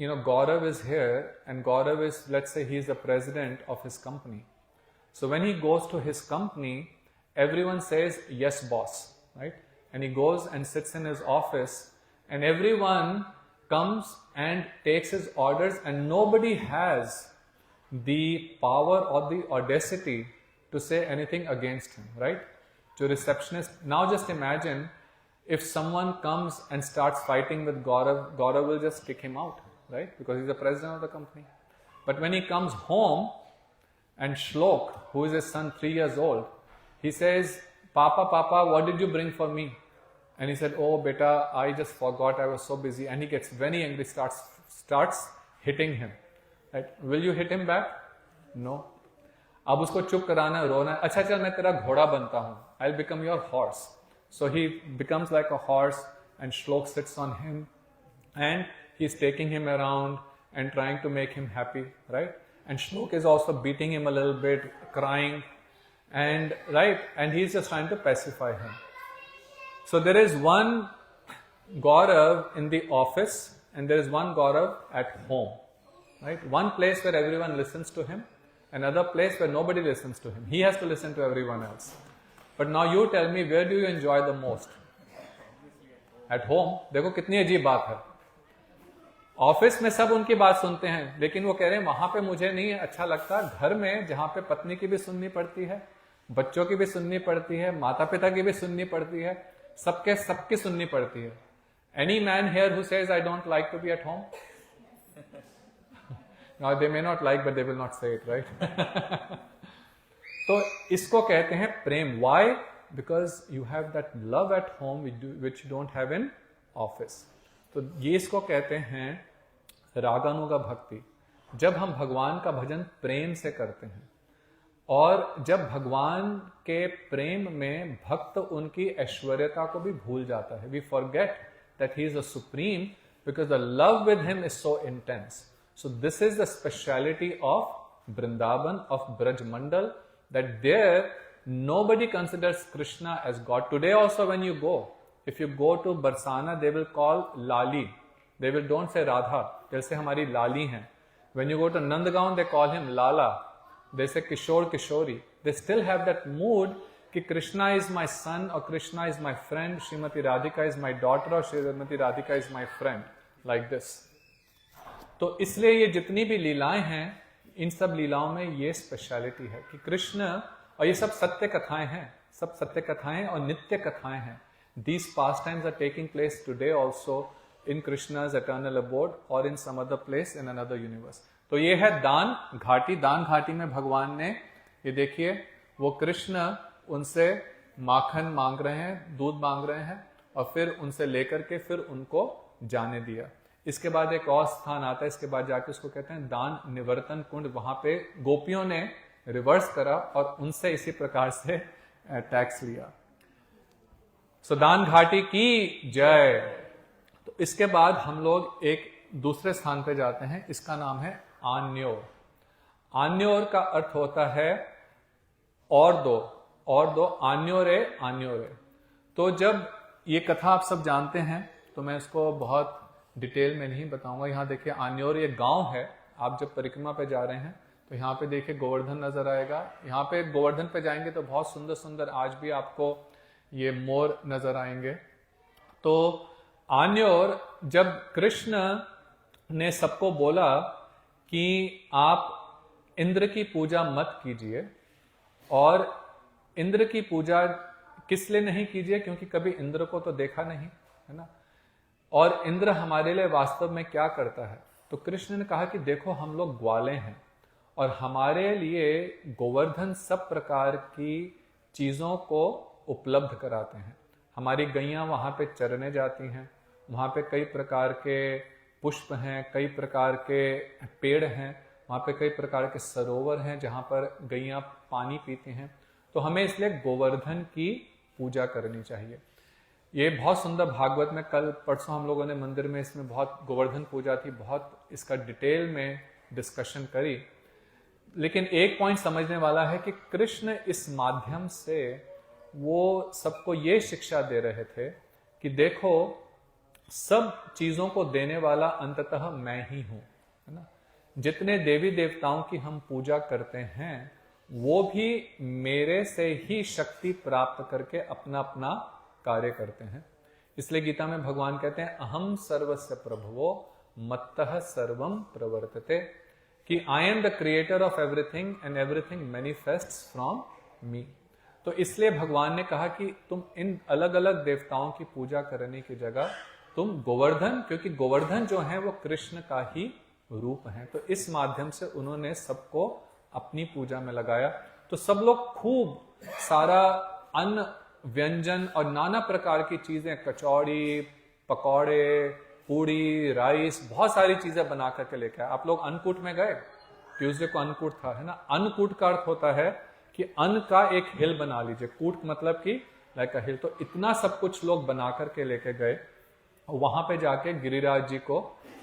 you know, Gaurav is here and Gaurav is, let's say he is the president of his company. So when he goes to his company, everyone says, yes boss, right? And he goes and sits in his office and everyone comes and takes his orders and nobody has the power or the audacity to say anything against him, right? जो receptionist, now just imagine if someone comes and starts fighting with Gaurav, Gaurav will just kick him out, right? Because he's the president of the company. But when he comes home and Shlok, who is his son 3 years old, he says, Papa, what did you bring for me? And he said, oh, beta, I just forgot, I was so busy. And he gets very angry, starts hitting him. Right? Will you hit him back? No. अब उसको चुप कराना, रोना, अच्छा चल मैं तेरा घोड़ा बनता हूँ. I'll become your horse. So he becomes like a horse and Shlok sits on him and he's taking him around and trying to make him happy, right? And Shlok is also beating him a little bit, crying, and right, and he's just trying to pacify him. So there is one Gaurav in the office and there is one Gaurav at home, right? One place where everyone listens to him, another place where nobody listens to him. He has to listen to everyone else. But now you tell me, where do you enjoy the most? At home. देखो कितनी अजीब बात है. Office में सब उनकी बात सुनते हैं, लेकिन वो कह रहे हैं वहां पे मुझे नहीं अच्छा लगता. घर में जहां पे पत्नी की भी सुननी पड़ती है, बच्चों की भी सुननी पड़ती है, माता पिता की भी सुननी पड़ती है, सबकी सुननी पड़ती है. Any man here who says I don't like to be at home? Now they may not like, but they will not say it, right? तो इसको कहते हैं प्रेम. Why? Because you have that love at home which you don't have in office. तो ये इसको कहते हैं रागानुगा भक्ति. जब हम भगवान का भजन प्रेम से करते हैं और जब भगवान के प्रेम में भक्त उनकी ऐश्वर्यता को भी भूल जाता है. We forget that he is a supreme because the love with him is so intense. So this is the speciality of Vrindavan, of Braj Mandal, that there nobody considers Krishna as God. Today also when you go, if you go to Barsana, they will call Lali. They don't say Radha. They'll say Hamari Lali hai. When you go to Nandgaon, they call him Lala. They say Kishore, Kishori. They still have that mood कि Krishna is my son or Krishna is my friend, Srimati Radhika is my daughter or Srimati Radhika is my friend. Like this. तो इसलिए ये जितनी भी लीलाएं हैं, इन सब लीलाओं में ये स्पेशलिटी है कि कृष्ण, और ये सब सत्य कथाएं हैं, सब सत्य कथाएं और नित्य कथाएं हैं. These pastimes are taking place today also in Krishna's eternal abode or in some other place in another universe. तो ये है दान घाटी. दान घाटी में भगवान ने, ये देखिए, वो कृष्ण उनसे माखन मांग रहे हैं, दूध मांग रहे हैं और फिर उनसे लेकर के फिर उनको जाने दिया. इसके बाद एक और स्थान आता है, इसके बाद जाके उसको कहते हैं दान निवर्तन कुंड. वहां पे गोपियों ने रिवर्स करा और उनसे इसी प्रकार से टैक्स लिया. सो दान घाटी की जय. तो इसके बाद हम लोग एक दूसरे स्थान पे जाते हैं, इसका नाम है आन्योर. आन्योर का अर्थ होता है और दो, आन्योरे आन्योरे. तो जब ये कथा आप सब जानते हैं तो मैं इसको बहुत डिटेल में नहीं बताऊंगा. यहाँ देखिए आन्योर ये गांव है. आप जब परिक्रमा पे जा रहे हैं तो यहाँ पे देखिए गोवर्धन नजर आएगा. यहाँ पे गोवर्धन पे जाएंगे तो बहुत सुंदर सुंदर आज भी आपको ये मोर नजर आएंगे. तो आन्योर, जब कृष्ण ने सबको बोला कि आप इंद्र की पूजा मत कीजिए, और इंद्र की पूजा किस लिए नहीं कीजिए, क्योंकि कभी इंद्र को तो देखा नहीं है ना, और इंद्र हमारे लिए वास्तव में क्या करता है. तो कृष्ण ने कहा कि देखो हम लोग ग्वाले हैं और हमारे लिए गोवर्धन सब प्रकार की चीजों को उपलब्ध कराते हैं. हमारी गैयां वहां पे चरने जाती हैं, वहां पे कई प्रकार के पुष्प हैं, कई प्रकार के पेड़ हैं, वहां पे कई प्रकार के सरोवर हैं जहां पर गैयां पानी पीती हैं. तो हमें इसलिए गोवर्धन की पूजा करनी चाहिए. ये बहुत सुंदर भागवत में कल परसों हम लोगों ने मंदिर में इसमें बहुत गोवर्धन पूजा थी, बहुत इसका डिटेल में डिस्कशन करी. लेकिन एक पॉइंट समझने वाला है कि कृष्ण इस माध्यम से वो सबको ये शिक्षा दे रहे थे कि देखो सब चीजों को देने वाला अंततः मैं ही हूं, है ना. जितने देवी देवताओं की हम पूजा करते हैं वो भी मेरे से ही शक्ति प्राप्त करके अपना अपना कार्य करते हैं. इसलिए गीता में भगवान कहते हैं अहम सर्वस्य प्रभवो मत्तः सर्वम प्रवर्तते, कि I am the creator of everything and everything manifests from me. तो इसलिए भगवान ने कहा कि तुम इन अलग अलग देवताओं की पूजा करने की जगह तुम गोवर्धन, क्योंकि गोवर्धन जो है वो कृष्ण का ही रूप है, तो इस माध्यम से उन्होंने सबको अपनी पूजा में लगाया। तो सब लोग खूब सारा अन्न व्यंजन और नाना प्रकार की चीजें, कचौड़ी, पकौड़े, पूड़ी, राइस, बहुत सारी चीजें बना करके लेके आए। आप लोग अन्नकूट में गए, ट्यूसडे को अन्नकूट था, है ना। अन्नकूट का अर्थ होता है कि अन्न का एक हिल बना लीजिए, कूट मतलब कि लाइक अ हिल। तो इतना सब कुछ लोग बना करके लेके गए, वहां पे जाके गिरिराज जी को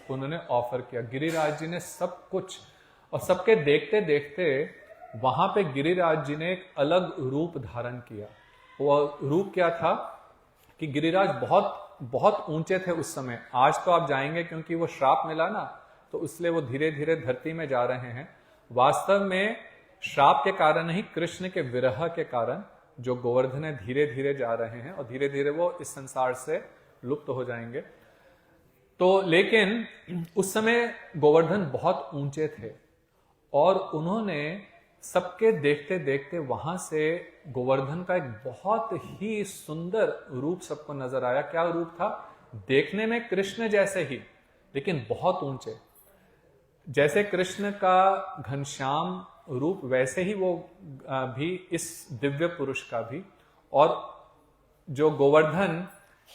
उन्होंने ऑफर किया। गिरिराज जी ने सब कुछ, और सबके देखते देखते वहां पे गिरिराज जी ने एक अलग रूप धारण किया। वो रूप क्या था कि गिरिराज बहुत बहुत ऊंचे थे उस समय। आज तो आप जाएंगे क्योंकि वो श्राप मिला ना, तो इसलिए वो धीरे धीरे धरती में जा रहे हैं। वास्तव में श्राप के कारण नहीं, कृष्ण के विरह के कारण जो गोवर्धन है धीरे धीरे जा रहे हैं और धीरे धीरे वो इस संसार से लुप्त हो जाएंगे। तो लेकिन उस समय गोवर्धन बहुत ऊंचे थे और उन्होंने सबके देखते देखते वहां से गोवर्धन का एक बहुत ही सुंदर रूप सबको नजर आया। क्या रूप था? देखने में कृष्ण जैसे ही, लेकिन बहुत ऊंचे। जैसे कृष्ण का घनश्याम रूप वैसे ही वो भी इस दिव्य पुरुष का भी। और जो गोवर्धन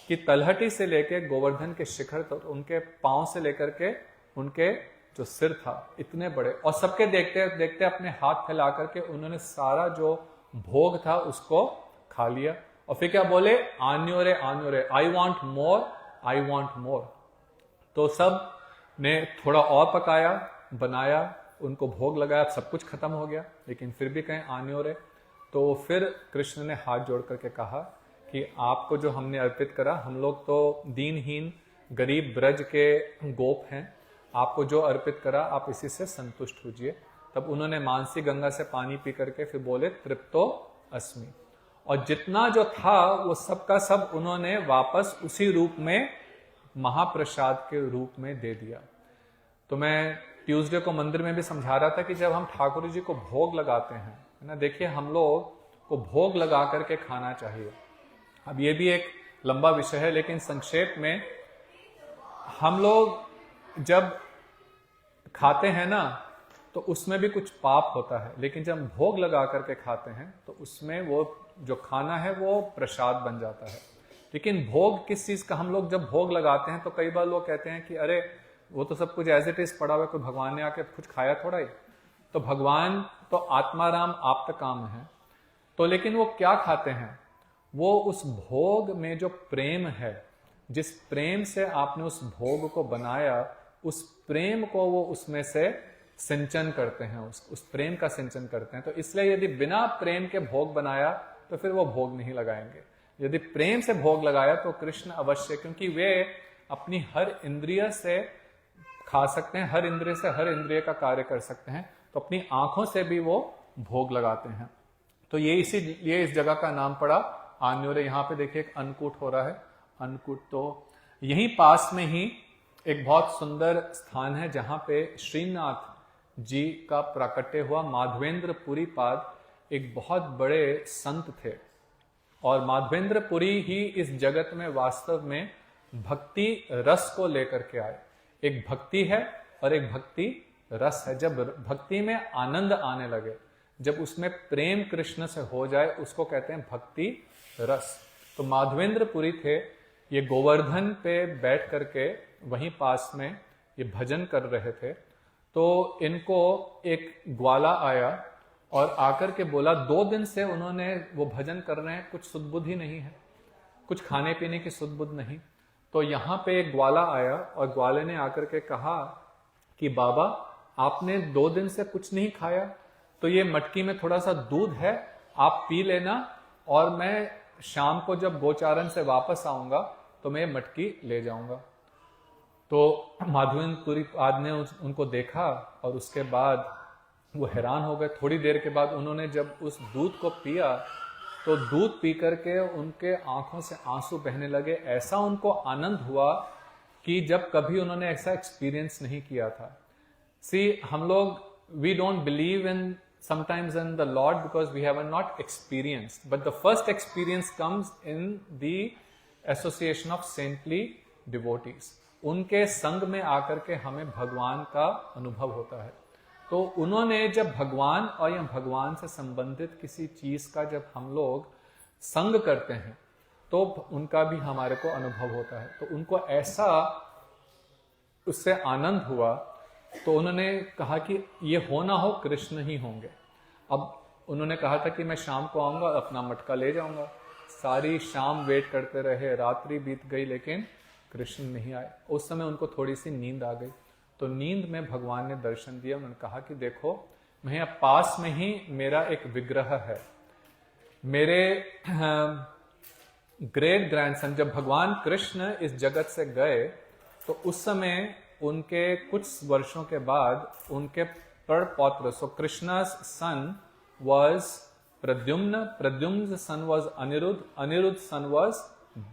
की तलहटी से लेकर गोवर्धन के शिखर तक, तो उनके पांव से लेकर के उनके जो सिर था इतने बड़े, और सबके देखते देखते अपने हाथ फैला करके उन्होंने सारा जो भोग था उसको खा लिया। और फिर क्या बोले? आन्योरे आन्योरे, I want more, I want more. तो सब ने थोड़ा और पकाया, बनाया, उनको भोग लगाया, सब कुछ खत्म हो गया, लेकिन फिर भी कहें आन्योरे। तो फिर कृष्ण ने हाथ जोड़ करके कहा कि आपको जो हमने अर्पित करा, हम लोग तो दीनहीन गरीब ब्रज के गोप हैं, आपको जो अर्पित करा आप इसी से संतुष्ट होजिए। तब उन्होंने मानसी गंगा से पानी पी करके फिर बोले तृप्तो अस्मि। और जितना जो था वो सब का सब उन्होंने वापस उसी रूप में महाप्रसाद के रूप में दे दिया। तो मैं ट्यूसडे को मंदिर में भी समझा रहा था कि जब हम ठाकुर जी को भोग लगाते हैं, है ना, देखिए हम लोग को भोग लगा करके खाना चाहिए। अब ये भी एक लंबा विषय है, लेकिन संक्षेप में हम लोग जब खाते हैं ना तो उसमें भी कुछ पाप होता है, लेकिन जब भोग लगा करके खाते हैं तो उसमें वो जो खाना है वो प्रसाद बन जाता है। लेकिन भोग किस चीज का? हम लोग जब भोग लगाते हैं तो कई बार लोग कहते हैं कि अरे वो तो सब कुछ एज इट इज पड़ा हुआ है, कोई भगवान ने आके कुछ खाया थोड़ा ही। तो भगवान तो आत्माराम आप्त काम है, तो लेकिन वो क्या खाते हैं? वो उस भोग में जो प्रेम है, जिस प्रेम से आपने उस भोग को बनाया, उस प्रेम को वो उसमें से सिंचन करते हैं, उस प्रेम का सिंचन करते हैं। तो इसलिए यदि बिना प्रेम के भोग बनाया तो फिर वो भोग नहीं लगाएंगे। यदि प्रेम से भोग लगाया तो कृष्ण अवश्य, क्योंकि वे अपनी हर इंद्रिय से खा सकते हैं, हर इंद्रिय से हर इंद्रिय का कार्य कर सकते हैं, तो अपनी आंखों से भी वो भोग लगाते हैं। तो ये इसीलिए इस जगह का नाम पड़ा आन्योरे। यहाँ पे देखिए एक अन्नकूट हो रहा है, अन्नकूट। तो यहीं पास में ही एक बहुत सुंदर स्थान है जहां पे श्रीनाथ जी का प्राकट्य हुआ। माधवेंद्र पुरी पाद एक बहुत बड़े संत थे, और माधवेंद्र पुरी ही इस जगत में वास्तव में भक्ति रस को लेकर के आए। एक भक्ति है और एक भक्ति रस है। जब भक्ति में आनंद आने लगे, जब उसमें प्रेम कृष्ण से हो जाए, उसको कहते हैं भक्ति रस। तो माधवेंद्र पुरी थे, ये गोवर्धन पे बैठ करके वहीं पास में ये भजन कर रहे थे। तो इनको एक ग्वाला आया और आकर के बोला, 2 दिन से उन्होंने वो भजन कर रहे हैं, कुछ सुध-बुध ही नहीं है, कुछ खाने पीने की सुध-बुध नहीं। तो यहाँ पे एक ग्वाला आया और ग्वाले ने आकर के कहा कि बाबा आपने 2 दिन से कुछ नहीं खाया, तो ये मटकी में थोड़ा सा दूध है, आप पी लेना, और मैं शाम को जब गोचारण से वापस आऊंगा तो मैं मटकी ले जाऊंगा। तो माधवेंद्र पुरी पाद ने उनको देखा और उसके बाद वो हैरान हो गए। थोड़ी देर के बाद उन्होंने जब उस दूध को पिया तो दूध पी करके उनके आंखों से आंसू बहने लगे। ऐसा उनको आनंद हुआ कि जब कभी उन्होंने ऐसा एक्सपीरियंस नहीं किया था। सी हम लोग we don't believe in sometimes in the Lord because we have not experienced. But the first experience comes in the association of saintly devotees. उनके संग में आकर के हमें भगवान का अनुभव होता है. तो उन्होंने जब भगवान और या भगवान से संबंधित किसी चीज का जब हम लोग संग करते हैं तो उनका भी हमारे को अनुभव होता है. तो उनको ऐसा उससे आनंद हुआ तो उन्होंने कहा कि ये हो ना हो कृष्ण ही होंगे. अब उन्होंने कहा था कि मैं शाम को आऊंगा, अपना मटका ले जाऊंगा. सारी शाम वेट करते रहे, रात्रि बीत गई लेकिन कृष्ण नहीं आए. उस समय उनको थोड़ी सी नींद आ गई. तो नींद में भगवान ने दर्शन दिया. उन्होंने कहा कि देखो मैं पास में ही मेरा एक विग्रह है. मेरे ग्रेट ग्रैंडसन जब भगवान कृष्ण इस जगत से गए तो उस समय उनके कुछ वर्षों के बाद उनके पौत्र, सो कृष्णा's son was Pradyumna, Pradyumna son was Anirudh, Anirudh son was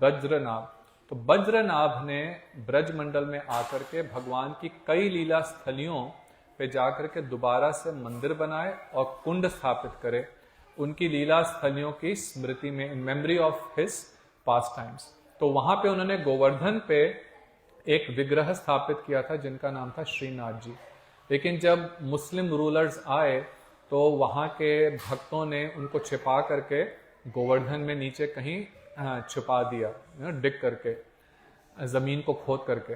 Vajranabh. तो वज्रनाभ ने ब्रजमंडल में आकर के भगवान की कई लीला स्थलियों पे जाकर के दोबारा से मंदिर बनाए और कुंड स्थापित करे उनकी लीला स्थलियों की स्मृति में, in memory of his past times. तो वहां पे उन्होंने गोवर्धन पे एक विग्रह स्थापित किया था जिनका नाम था श्रीनाथ जी. लेकिन जब मुस्लिम रूलर्स आए तो वहां के भक्तों ने उनको छिपा करके गोवर्धन में नीचे कहीं छुपा दिया, डिग करके, जमीन को खोद करके.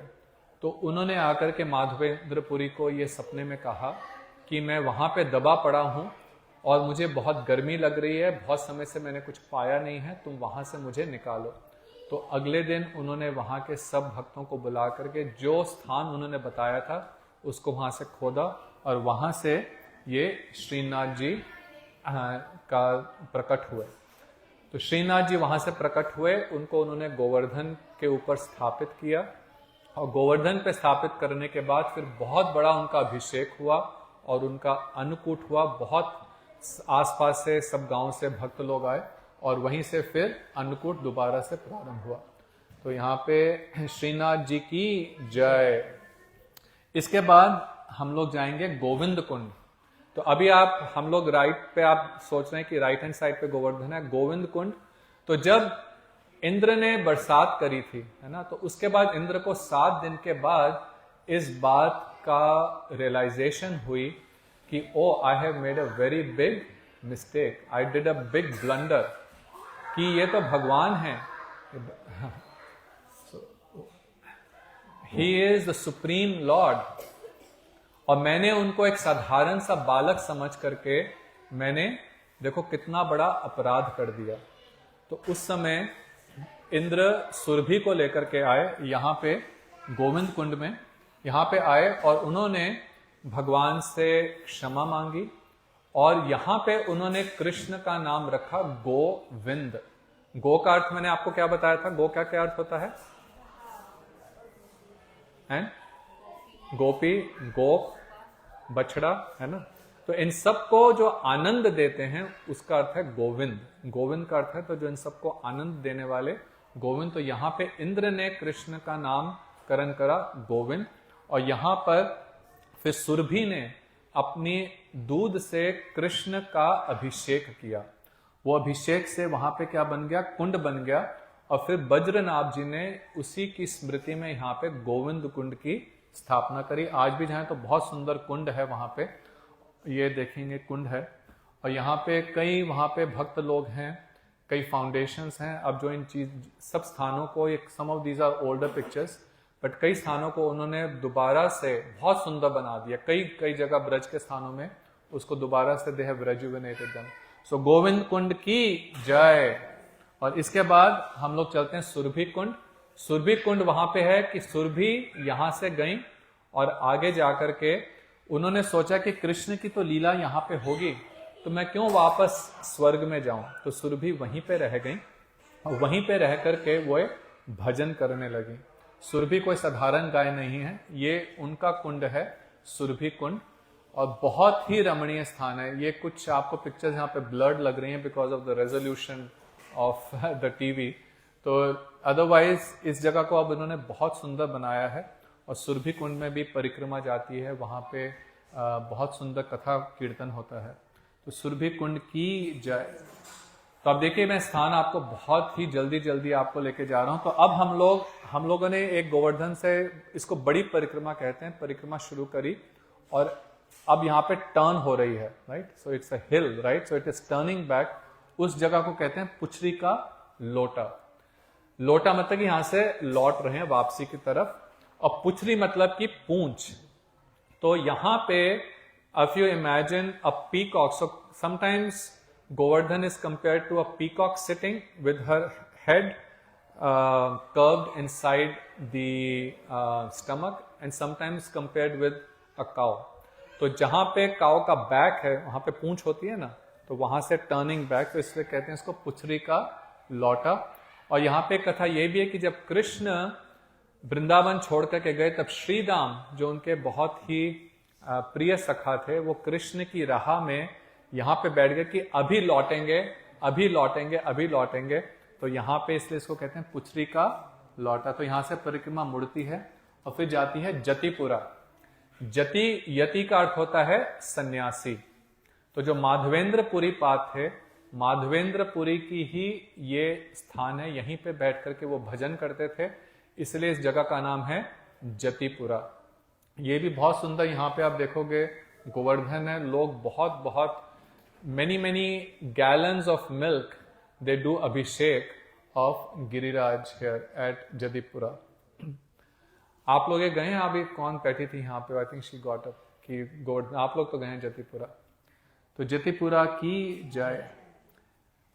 तो उन्होंने आकर के माधवेंद्रपुरी को ये सपने में कहा कि मैं वहां पे दबा पड़ा हूं और मुझे बहुत गर्मी लग रही है, बहुत समय से मैंने कुछ पाया नहीं है, तुम वहां से मुझे निकालो. तो अगले दिन उन्होंने वहां के सब भक्तों को बुला करके जो स्थान उन्होंने बताया था उसको वहां से खोदा और वहां से ये श्रीनाथ जी का प्रकट हुए. तो श्रीनाथ जी वहां से प्रकट हुए, उनको उन्होंने गोवर्धन के ऊपर स्थापित किया और गोवर्धन पे स्थापित करने के बाद फिर बहुत बड़ा उनका अभिषेक हुआ और उनका अन्नकूट हुआ. बहुत आसपास से सब गांव से भक्त लोग आए और वहीं से फिर अन्नकूट दोबारा से प्रारंभ हुआ. तो यहाँ पे श्रीनाथ जी की जय. इसके बाद हम लोग जाएंगे गोविंद कुंड. तो अभी आप हम लोग राइट पे आप सोच रहे हैं कि राइट हैंड साइड पे गोवर्धन है, गोविंद कुंड. तो जब इंद्र ने बरसात करी थी, है ना, तो उसके बाद इंद्र को 7 दिन के बाद इस बात का रियलाइजेशन हुई कि oh I have made a very big mistake, I did a big blunder, कि ये तो भगवान है, he is the supreme lord, और मैंने उनको एक साधारण सा बालक समझ करके मैंने देखो कितना बड़ा अपराध कर दिया. तो उस समय इंद्र सुरभि को लेकर के आए यहाँ पे गोविंद कुंड में, यहाँ पे आए और उन्होंने भगवान से क्षमा मांगी और यहाँ पे उन्होंने कृष्ण का नाम रखा गोविंद. गो का अर्थ मैंने आपको क्या बताया था, गो क्या क्या अर्थ होता है? गोपी, गोप, बछड़ा, है ना. तो इन सबको जो आनंद देते हैं उसका अर्थ है गोविंद. गोविंद का अर्थ है तो जो इन सबको आनंद देने वाले गोविंद. तो यहाँ पे इंद्र ने कृष्ण का नामकरण करा गोविंद, और यहाँ पर फिर सुरभि ने अपनी दूध से कृष्ण का अभिषेक किया. वो अभिषेक से वहां पे क्या बन गया, कुंड बन गया. और फिर वज्रनाभ जी ने उसी की स्मृति में यहाँ पे गोविंद कुंड की स्थापना करी. आज भी जाए तो बहुत सुंदर कुंड है वहां पे, ये देखेंगे कुंड है. और यहाँ पे कई वहां पे भक्त लोग हैं, कई फाउंडेशंस हैं. अब जो इन चीज सब स्थानों को, एक some of these are older pictures, but कई स्थानों को उन्होंने दोबारा से बहुत सुंदर बना दिया. कई जगह ब्रज के स्थानों में उसको दोबारा से दे हैव रेजुवेनेटेड देम. सो गोविंद कुंड की जय. और इसके बाद हम लोग चलते हैं सुरभि कुंड. सुरभि कुंड वहां पे है कि सुरभि यहां से गई और आगे जाकर के उन्होंने सोचा कि कृष्ण की तो लीला यहाँ पे होगी, तो मैं क्यों वापस स्वर्ग में जाऊं. तो सुरभि वहीं पे रह गई और वहीं पे रह करके वो भजन करने लगी. सुरभि कोई साधारण गाय नहीं है, ये उनका कुंड है सुरभि कुंड, और बहुत ही रमणीय स्थान है. ये कुछ आपको पिक्चर्स यहाँ पे ब्लर्ड लग रही हैं because of the resolution of the TV. तो अदरवाइज इस जगह को अब इन्होंने बहुत सुंदर बनाया है. और सुरभि कुंड में भी परिक्रमा जाती है, वहाँ पे बहुत सुंदर कथा कीर्तन होता है. तो सुरभि कुंड की जय। तो अब देखिए मैं स्थान आपको बहुत ही जल्दी जल्दी आपको लेके जा रहा हूं। तो अब हम लोगों ने एक गोवर्धन से, इसको बड़ी परिक्रमा कहते हैं, परिक्रमा शुरू करी और अब यहाँ पे टर्न हो रही है, right. So it's a hill, right, so it is turning back. उस जगह को कहते हैं पुछरी का लोटा। लोटा मतलब कि यहां से लौट रहे हैं वापसी की तरफ, और पुछरी मतलब कि पूंछ। तो यहां पे if you imagine a peacock, so sometimes Govardhan is compared to a peacock sitting with her head curved inside the stomach, and sometimes compared with a cow. तो जहां पे काव का बैक है वहां पे पूंछ होती है ना, तो वहां से टर्निंग बैक, तो इसलिए कहते हैं इसको पुछरी का लौटा। और यहाँ पे कथा ये भी है कि जब कृष्ण वृंदावन छोड़ करके गए तब श्रीदाम, जो उनके बहुत ही प्रिय सखा थे, वो कृष्ण की राह में यहाँ पे बैठ गए कि अभी लौटेंगे, अभी लौटेंगे, अभी लौटेंगे। तो यहाँ पे इसलिए इसको कहते हैं पुछरी का लौटा। तो यहाँ से परिक्रमा मुड़ती है और फिर जाती है जतिपुरा। जति, यति का अर्थ होता है सन्यासी। तो जो माधवेंद्रपुरी पात थे, माधवेंद्रपुरी की ही ये स्थान है, यहीं पे बैठ करके वो भजन करते थे, इसलिए इस जगह का नाम है जतिपुरा। ये भी बहुत सुंदर, यहाँ पे आप देखोगे गोवर्धन है, लोग बहुत बहुत many gallons of milk they do abhishek of Giriraj here at Jadipura. आप लोग गए हैं? अभी कौन बैठी थी यहाँ पे? I think she got up कि गोवर्धन। आप लोग तो गए हैं जतिपुरा। तो जतिपुरा की जय।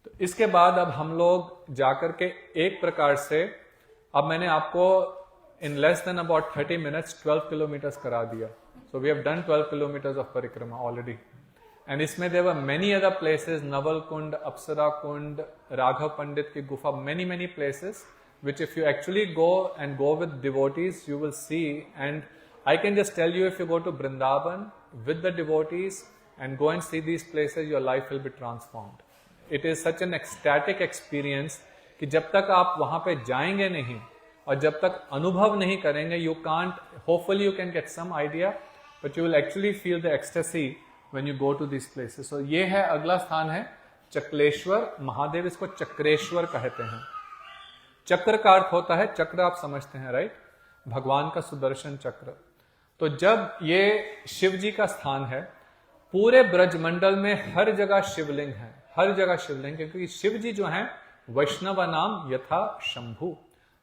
तो इसके बाद अब हम लोग जाकर के एक प्रकार से, अब मैंने आपको in less than about 30 minutes 12 kilometers करा दिया. So we have done 12 kilometers of parikrama already. And इसमें there were many other places, Naval Kund, Apsara Kund, Raghav Pandit की गुफा, many places which if you actually go and go with devotees you will see. And I can just tell you, if you go to Vrindavan with the devotees and go and see these places, your life will be transformed. It is such an ecstatic experience कि जब तक आप वहां पे जाएंगे नहीं और जब तक अनुभव नहीं करेंगे, you can't, hopefully you can get some idea, but you will actually feel the ecstasy when you go to these places. So ये है, अगला स्थान है चक्लेश्वर महादेव। इसको चक्रेश्वर कहते हैं। चक्र का अर्थ होता है, चक्र आप समझते हैं, राइट, भगवान का सुदर्शन चक्र। तो जब ये शिव जी का स्थान है, पूरे ब्रजमंडल में हर जगह शिवलिंग है, हर जगह शिवलिंग, क्योंकि शिव जी जो हैं वैष्णव नाम यथा Shambhu.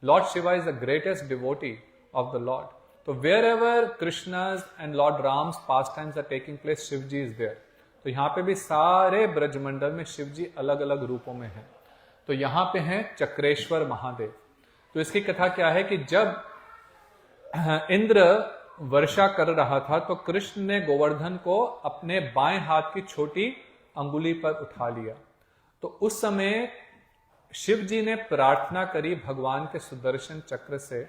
Lord Shiva is the greatest devotee of the Lord. So wherever Krishna's and Lord Ram's pastimes are taking place, Shiv ji is there. तो यहाँ पे भी सारे ब्रजमंडल में शिव जी अलग अलग रूपों में हैं। तो यहाँ पे हैं चक्रेश्वर महादेव। तो इसकी कथा क्या है कि जब इंद्र वर्षा कर रहा था तो कृष्ण ने गोवर्धन को अपने बाएं हाथ की छोटी अंगुली पर उठा लिया। तो उस समय शिव जी ने प्रार्थना करी भगवान के सुदर्शन चक्र से,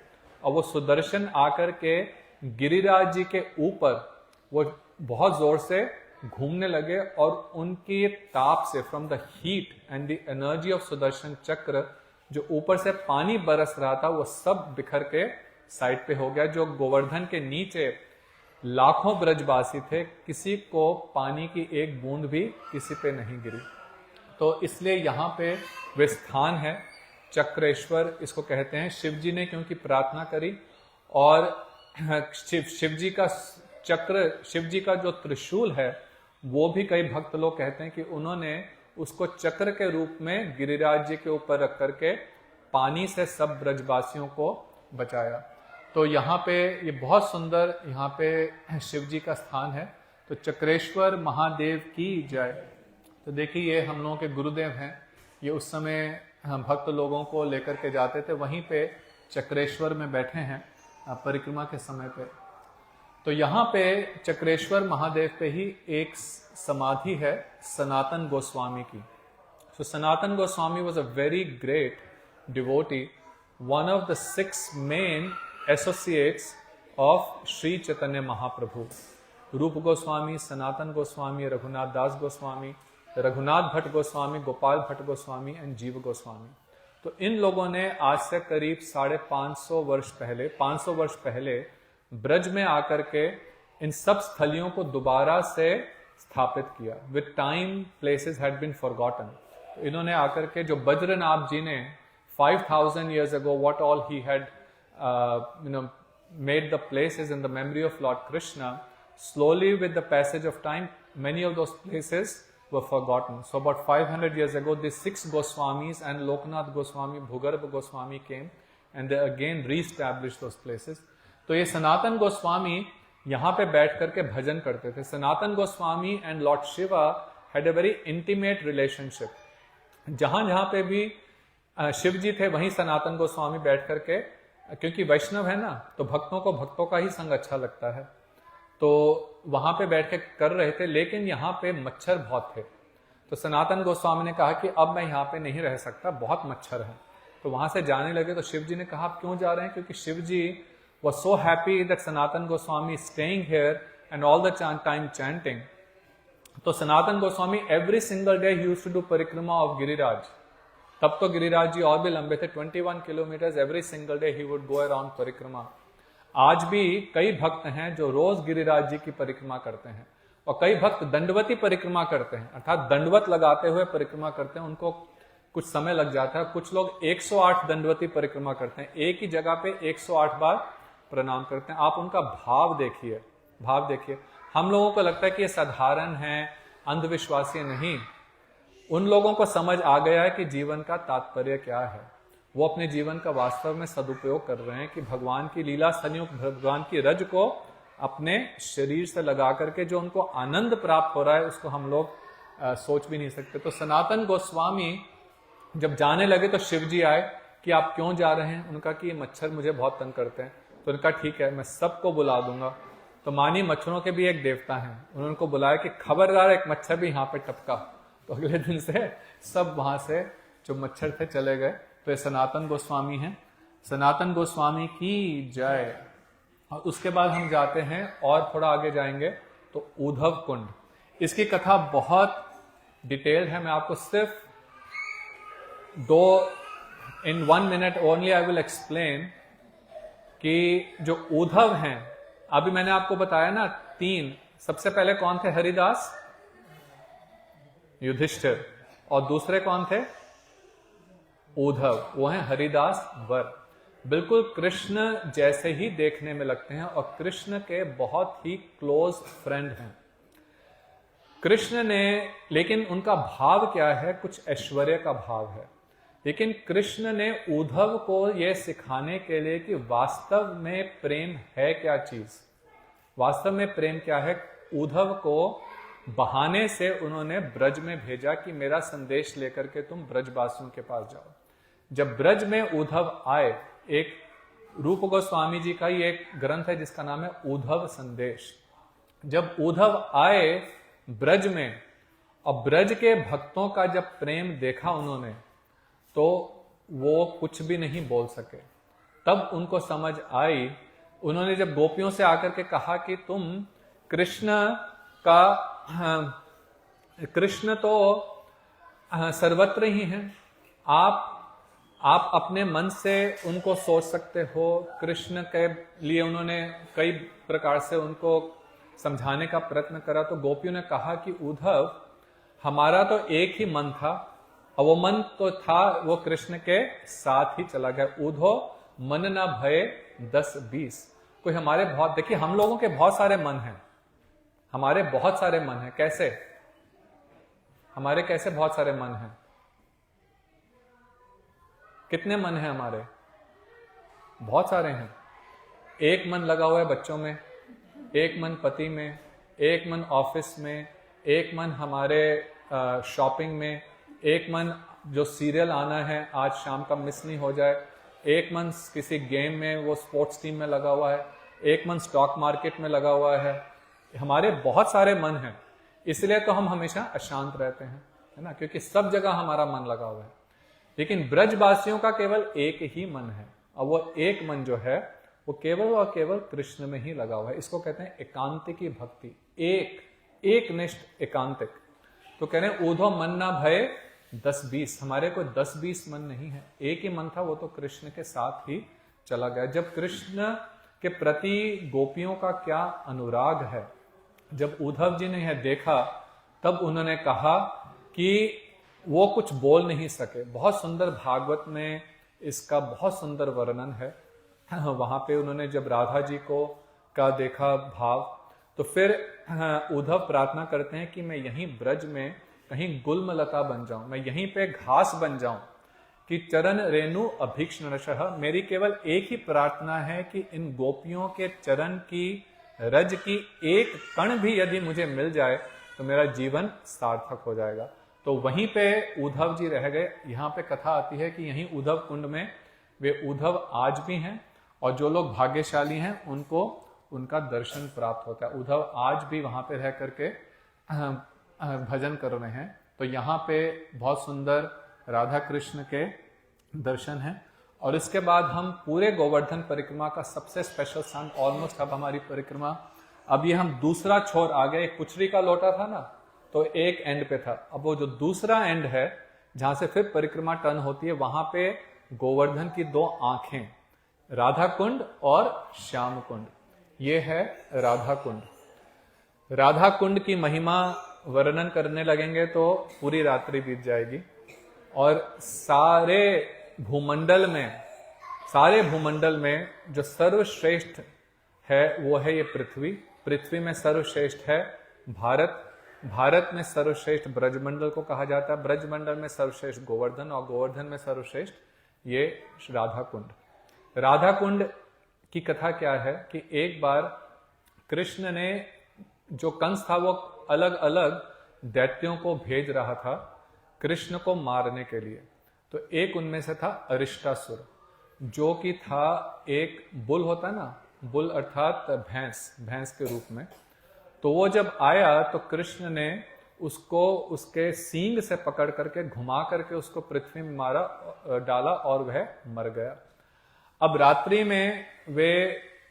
और वो सुदर्शन आकर के गिरिराज जी के ऊपर वो बहुत जोर से घूमने लगे, और उनकी ताप से, from the heat and the energy of Sudarshan चक्र, जो ऊपर से पानी बरस रहा था वो सब बिखर के साइड पे हो गया। जो गोवर्धन के नीचे लाखों ब्रजवासी थे, किसी को पानी की एक बूंद भी किसी पे नहीं गिरी। तो इसलिए यहाँ पे वे स्थान है चक्रेश्वर, इसको कहते हैं। शिव जी ने क्योंकि प्रार्थना करी, और शिव जी का चक्र, शिव जी का जो त्रिशूल है, वो भी कई भक्त लोग कहते हैं कि उन्होंने उसको चक्र के रूप में गिरिराज जी के ऊपर रख करके पानी से सब ब्रजवासियों को बचाया। तो यहाँ पे ये बहुत सुंदर, यहाँ पे शिव जी का स्थान है। तो चक्रेश्वर महादेव की जय। तो देखिए ये हम लोगों के गुरुदेव हैं, ये उस समय हम भक्त लोगों को लेकर के जाते थे, वहीं पे चक्रेश्वर में बैठे हैं परिक्रमा के समय पे। तो यहाँ पे चक्रेश्वर महादेव पे ही एक समाधि है सनातन गोस्वामी की। So Sanatan Goswami was a very great devotee, one of the 6 main associates of Shri Chaitanya Mahaprabhu. Roop Goswami, Sanatan Goswami, Raghunath Das Goswami, Raghunath Bhatt Goswami, Gopal Bhatt Goswami and Jeev Goswami. तो इन लोगों ने आज से करीब 550 वर्ष पहले, 500 वर्ष पहले ब्रज में आकर के इन सब स्थलियों को दोबारा से स्थापित किया. With time places had been forgotten. इन्होंने आकर के जो बद्रीनाथ जी ने 5000 years ago what all he had made the places in the memory of Lord Krishna, slowly with the passage of time many of those places were forgotten. So about 500 years ago these 6 Goswamis and Loknath Goswami, Bhugarbha Goswami came and they again re-established those places. तो ये सनातन गोस्वामी यहाँ पे बैठ करके भजन करते थे. Sanatan Goswami and Lord Shiva had a very intimate relationship. जहां जहां पे भी शिव जी थे वहीं सनातन गोस्वामी बैठ करके, क्योंकि वैष्णव है ना तो भक्तों को भक्तों का ही संग अच्छा लगता है, तो वहां पे बैठ के कर रहे थे. लेकिन यहाँ पे मच्छर बहुत थे, तो सनातन गोस्वामी ने कहा कि अब मैं यहाँ पे नहीं रह सकता, बहुत मच्छर है. तो वहां से जाने लगे. तो शिव जी ने कहा आप क्यों जा रहे हैं? क्योंकि शिव जी was so happy that Sanatan Goswami is staying here and all the time chanting. तो Sanatan Goswami every single day he used to do परिक्रमा of गिरिराज. तब तो गिरिराज जी और भी लंबे थे, 21 kilometers every single day he would go around परिक्रमा. आज भी कई भक्त हैं जो रोज गिरिराज जी की परिक्रमा करते हैं, और कई भक्त दंडवती परिक्रमा करते हैं, अर्थात दंडवत लगाते हुए परिक्रमा करते हैं. उनको कुछ समय लग जाता है. कुछ लोग 108 दंडवती परिक्रमा करते हैं, एक ही जगह पे 108 बार प्रणाम करते हैं. आप उनका भाव देखिए, भाव देखिए. हम लोगों को लगता है कि ये साधारण है, अंधविश्वासी नहीं. उन लोगों को समझ आ गया है कि जीवन का तात्पर्य क्या है. वो अपने जीवन का वास्तव में सदुपयोग कर रहे हैं कि भगवान की लीला संयुक्त, भगवान की रज को अपने शरीर से लगा करके जो उनको आनंद प्राप्त हो रहा है उसको हम लोग सोच भी नहीं सकते. तो सनातन गोस्वामी जब जाने लगे तो शिव जी आए कि आप क्यों जा रहे हैं? उनका कि ये मच्छर मुझे बहुत तंग करते हैं. तो उनका ठीक है, मैं सबको बुला दूंगा. तो मानी मच्छरों के भी एक देवता हैं, उन्होंने उनको बुलाया कि खबरदार एक मच्छर भी यहाँ पे टपका. तो अगले दिन से सब वहां से जो मच्छर थे चले गए. तो ये सनातन गोस्वामी हैं. सनातन गोस्वामी की जय. और उसके बाद हम जाते हैं और थोड़ा आगे जाएंगे तो उद्धव कुंड. इसकी कथा बहुत डिटेल्ड है. मैं आपको सिर्फ in 1 minute only I will explain कि जो उद्धव हैं, अभी मैंने आपको बताया ना 3. सबसे पहले कौन थे? हरिदास, युधिष्ठिर, और दूसरे कौन थे? उद्धव. वो हैं हरिदास वर. बिल्कुल कृष्ण जैसे ही देखने में लगते हैं और कृष्ण के बहुत ही क्लोज फ्रेंड हैं कृष्ण ने. लेकिन उनका भाव क्या है? कुछ ऐश्वर्य का भाव है. लेकिन कृष्ण ने उद्धव को यह सिखाने के लिए कि वास्तव में प्रेम है क्या चीज, वास्तव में प्रेम क्या है, उद्धव को बहाने से उन्होंने ब्रज में भेजा कि मेरा संदेश लेकर के तुम ब्रजवासियों के पास जाओ. जब ब्रज में उद्धव आए, एक रूप गोस्वामी जी का ही एक ग्रंथ है जिसका नाम है उद्धव संदेश. जब उद्धव आए ब्रज में और ब्रज के भक्तों का जब प्रेम देखा उन्होंने, तो वो कुछ भी नहीं बोल सके. तब उनको समझ आई. उन्होंने जब गोपियों से आकर के कहा कि तुम कृष्ण तो सर्वत्र ही हैं, आप अपने मन से उनको सोच सकते हो. कृष्ण के लिए उन्होंने कई प्रकार से उनको समझाने का प्रयत्न करा. तो गोपियों ने कहा कि उद्धव, हमारा तो एक ही मन था, और वो मन तो था वो कृष्ण के साथ ही चला गया. उद्धव मन न भय 10-20. कोई हमारे बहुत, देखिए हम लोगों के बहुत सारे मन हैं, हमारे बहुत सारे मन हैं. कैसे? हमारे कैसे बहुत सारे मन हैं? कितने मन हैं हमारे? बहुत सारे हैं. एक मन लगा हुआ है बच्चों में, एक मन पति में, एक मन ऑफिस में, एक मन हमारे शॉपिंग में, एक मन जो सीरियल आना है आज शाम का मिस नहीं हो जाए, एक मन किसी गेम में वो स्पोर्ट्स टीम में लगा हुआ है, एक मन स्टॉक मार्केट में लगा हुआ है. हमारे बहुत सारे मन हैं. इसलिए तो हम हमेशा अशांत रहते हैं, है ना, क्योंकि सब जगह हमारा मन लगा हुआ है. लेकिन ब्रजवासियों का केवल एक ही मन है, और वो एक मन जो है वो केवल और केवल कृष्ण में ही लगा हुआ है. इसको कहते हैं एकांतिकी भक्ति. एक निष्ठ एकांतिक. तो कह रहे हैं उद्धव मन ना भय 10-20. हमारे को 10-20 मन नहीं है, एक ही मन था, वो तो कृष्ण के साथ ही चला गया. जब कृष्ण के प्रति गोपियों का क्या अनुराग है, जब उद्धव जी ने यह देखा तब उन्होंने कहा कि वो कुछ बोल नहीं सके। बहुत सुंदर भागवत में इसका बहुत सुंदर वर्णन है। वहां पे उन्होंने जब राधा जी को का देखा भाव, तो फिर उद्धव प्रार्थना करते हैं कि मैं यहीं ब्रज में कहीं गुल्मलता बन जाऊं, मैं यहीं पे घास बन जाऊं, कि चरण रेणु अभीक्ष्णशः। मेरी केवल एक ही प्रार्थना है कि इन गोपियों के चरण की रज की एक कण भी यदि मुझे मिल जाए तो मेरा जीवन सार्थक हो जाएगा। तो वहीं पे उद्धव जी रह गए। यहाँ पे कथा आती है कि यहीं उद्धव कुंड में वे उद्धव आज भी हैं, और जो लोग भाग्यशाली हैं उनको उनका दर्शन प्राप्त होता है। उद्धव आज भी वहां पे रह करके भजन कर रहे हैं। तो यहाँ पे बहुत सुंदर राधा कृष्ण के दर्शन हैं। और इसके बाद हम पूरे गोवर्धन परिक्रमा का सबसे स्पेशल स्थान, ऑलमोस्ट अब हमारी परिक्रमा, अब ये हम दूसरा छोर आ गए। एक पुचरी का लोटा था ना, तो एक एंड पे था। अब वो जो दूसरा एंड है जहां से फिर परिक्रमा टर्न होती है, वहां पे गोवर्धन की दो आंखें, राधा कुंड और श्याम कुंड, ये है राधा कुंड। राधा कुंड की महिमा वर्णन करने लगेंगे तो पूरी रात्रि बीत जाएगी। और सारे भूमंडल में जो सर्वश्रेष्ठ है वो है ये पृथ्वी। पृथ्वी में सर्वश्रेष्ठ है भारत। भारत में सर्वश्रेष्ठ ब्रजमंडल को कहा जाता है। ब्रजमंडल में सर्वश्रेष्ठ गोवर्धन, और गोवर्धन में सर्वश्रेष्ठ ये राधा कुंड। राधा कुंड की कथा क्या है कि एक बार कृष्ण ने, जो कंस था वो अलग अलग दैत्यों को भेज रहा था कृष्ण को मारने के लिए। तो एक उनमें से था अरिष्टासुर, जो कि था एक बुल होता है ना, बुल अर्थात भैंस के रूप में। तो वो जब आया तो कृष्ण ने उसको उसके सींग से पकड़ करके घुमा करके उसको पृथ्वी में डाला और वह मर गया। अब रात्रि में वे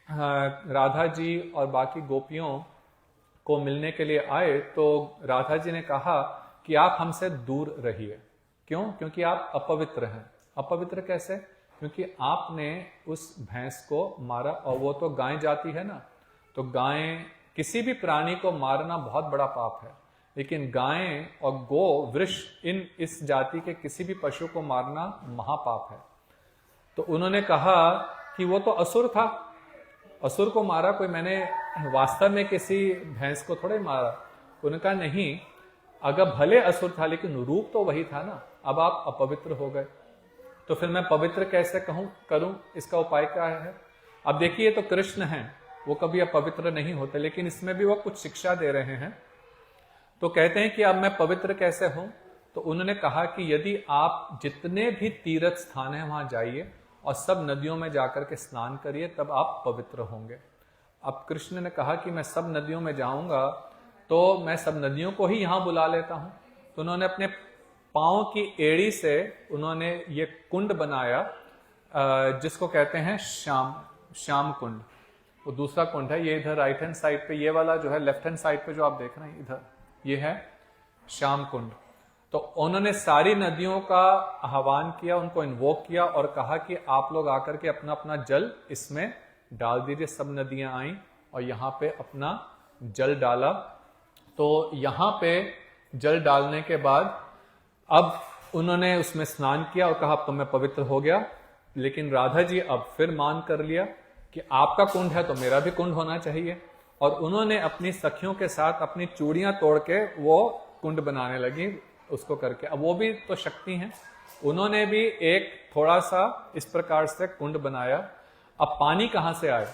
राधा जी और बाकी गोपियों को मिलने के लिए आए, तो राधा जी ने कहा कि आप हमसे दूर रहिए। क्यों? क्योंकि आप अपवित्र हैं। अपवित्र कैसे? क्योंकि आपने उस भैंस को मारा, और वो तो गाय जाति है ना, तो गाय, किसी भी प्राणी को मारना बहुत बड़ा पाप है, लेकिन गाय और गो वृष इस जाति के किसी भी पशु को मारना महापाप है। तो उन्होंने कहा कि वो तो असुर था, असुर को मारा कोई, मैंने वास्तव में किसी भैंस को थोड़े मारा। उनका नहीं, अगर भले असुर था लेकिन रूप तो वही था ना। अब आप अपवित्र हो गए, तो फिर मैं पवित्र कैसे करूं? इसका उपाय क्या है? अब देखिए, तो कृष्ण हैं, वो कभी अपवित्र नहीं होते, लेकिन इसमें भी वो कुछ शिक्षा दे रहे हैं। तो कहते हैं कि अब मैं पवित्र कैसे हूं? तो उन्होंने कहा कि यदि आप जितने भी तीर्थ स्थान है वहां जाइए और सब नदियों में जाकर के स्नान करिए, तब आप पवित्र होंगे। अब कृष्ण ने कहा कि मैं सब नदियों में जाऊंगा तो मैं सब नदियों को ही यहां बुला लेता हूं। तो उन्होंने अपने पांव की एड़ी से उन्होंने ये कुंड बनाया, जिसको कहते हैं श्याम कुंड। वो दूसरा कुंड है, ये इधर राइट हैंड साइड पे, ये वाला जो है लेफ्ट हैंड साइड पे जो आप देख रहे हैं इधर, ये है श्याम कुंड। तो उन्होंने सारी नदियों का आह्वान किया, उनको इन्वोक किया और कहा कि आप लोग आकर के अपना अपना जल इसमें डाल दीजिए। सब नदियां आई और यहाँ पे अपना जल डाला। तो यहाँ पे जल डालने के बाद अब उन्होंने उसमें स्नान किया और कहा अब तो मैं पवित्र हो गया। लेकिन राधा जी अब फिर मान कर लिया कि आपका कुंड है तो मेरा भी कुंड होना चाहिए, और उन्होंने अपनी सखियों के साथ अपनी चूड़ियां तोड़ के वो कुंड बनाने लगी उसको करके। अब वो भी तो शक्ति हैं, उन्होंने भी एक थोड़ा सा इस प्रकार से कुंड बनाया। अब पानी कहां से आए?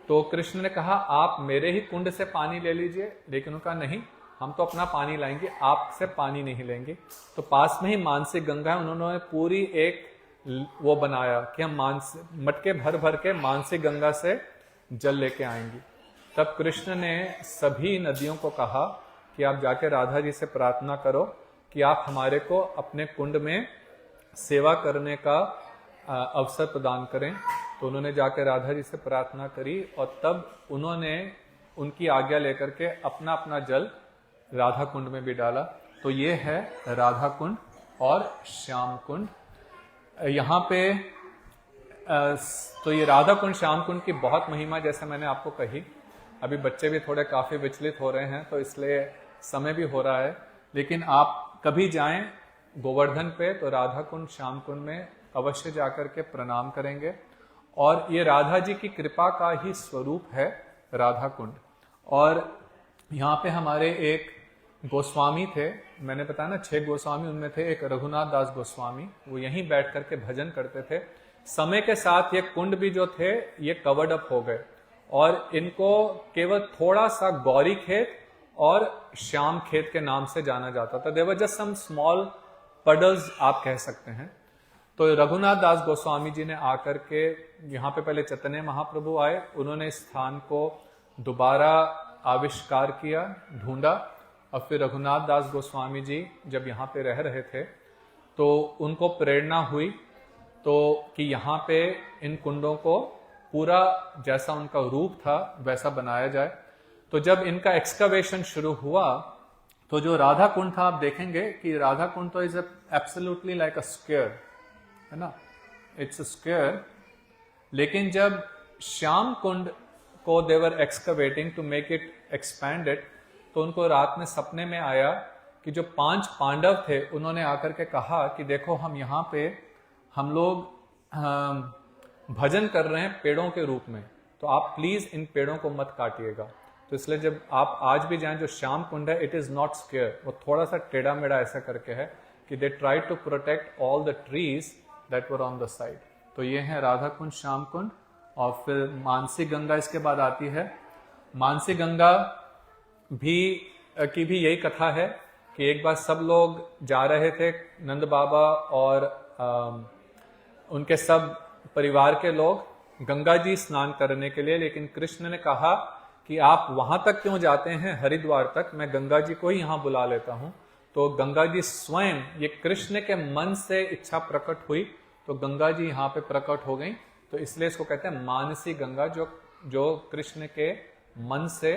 तो कृष्ण ने कहा आप मेरे ही कुंड से पानी ले लीजिए, लेकिन उनका नहीं, हम तो अपना पानी लाएंगे, आपसे पानी नहीं लेंगे। तो पास में ही मानसी गंगा है, उन्होंने पूरी एक वो बनाया कि हम मटके भर भर के मानसी गंगा से जल लेके आएंगे। तब कृष्ण ने सभी नदियों को कहा कि आप जाके राधा जी से प्रार्थना करो कि आप हमारे को अपने कुंड में सेवा करने का अवसर प्रदान करें। तो उन्होंने जाकर राधा जी से प्रार्थना करी और तब उन्होंने उनकी आज्ञा लेकर के अपना अपना जल राधा कुंड में भी डाला। तो ये है राधा कुंड और श्याम कुंड। यहाँ पे तो ये राधा कुंड श्याम कुंड की बहुत महिमा, जैसे मैंने आपको कही। अभी बच्चे भी थोड़े काफ़ी विचलित हो रहे हैं, तो इसलिए समय भी हो रहा है। लेकिन आप कभी जाएं गोवर्धन पे तो राधा कुंड, श्याम कुंड में अवश्य जाकर के प्रणाम करेंगे। और ये राधा जी की कृपा का ही स्वरूप है राधा कुंड। और यहाँ पे हमारे एक गोस्वामी थे, मैंने बताया ना 6 गोस्वामी, उनमें थे एक रघुनाथ दास गोस्वामी। वो यहीं बैठ करके भजन करते थे। समय के साथ ये कुंड भी जो थे ये कवर्ड अप हो गए और इनको केवल थोड़ा सा गौरी खेत और श्याम खेत के नाम से जाना जाता था। देवर जस्ट सम स्मॉल पडल्स आप कह सकते हैं। तो रघुनाथ दास गोस्वामी जी ने आकर के यहाँ पे पहले चैतन्य महाप्रभु आए, उन्होंने इस स्थान को दोबारा आविष्कार किया, ढूंढा। और फिर रघुनाथ दास गोस्वामी जी जब यहाँ पे रह रहे थे तो उनको प्रेरणा हुई तो कि यहाँ पे इन कुंडों को पूरा जैसा उनका रूप था वैसा बनाया जाए। तो जब इनका एक्सकवेशन शुरू हुआ तो जो राधा कुंड था, आप देखेंगे कि राधा कुंड तो is absolutely like a square, है ना, इट्स अ स्क्वायर। लेकिन जब श्याम कुंड को they were excavating to make it expanded, तो उनको रात में सपने में आया कि जो 5 पांडव थे उन्होंने आकर के कहा कि देखो हम यहाँ पे हम लोग भजन कर रहे हैं पेड़ों के रूप में, तो आप प्लीज इन पेड़ों को मत काटिएगा। तो इसलिए जब आप आज भी जाएं जो श्याम कुंड है, इट इज नॉट स्क्वायर, वो थोड़ा सा टेढ़ा मेढ़ा ऐसा करके है कि they try to protect all the trees that were on the side. तो ये है राधा कुंड, श्याम कुंड। और फिर मानसी गंगा इसके बाद आती है। मानसी गंगा की भी यही कथा है कि एक बार सब लोग जा रहे थे, नंद बाबा और उनके सब परिवार के लोग गंगा जी स्नान करने के लिए। लेकिन कृष्ण ने कहा कि आप वहां तक क्यों जाते हैं, हरिद्वार तक, मैं गंगा जी को ही यहाँ बुला लेता हूँ। तो गंगा जी स्वयं, ये कृष्ण के मन से इच्छा प्रकट हुई, तो गंगा जी यहाँ पे प्रकट हो गई। तो इसलिए इसको कहते हैं मानसी गंगा, जो कृष्ण के मन से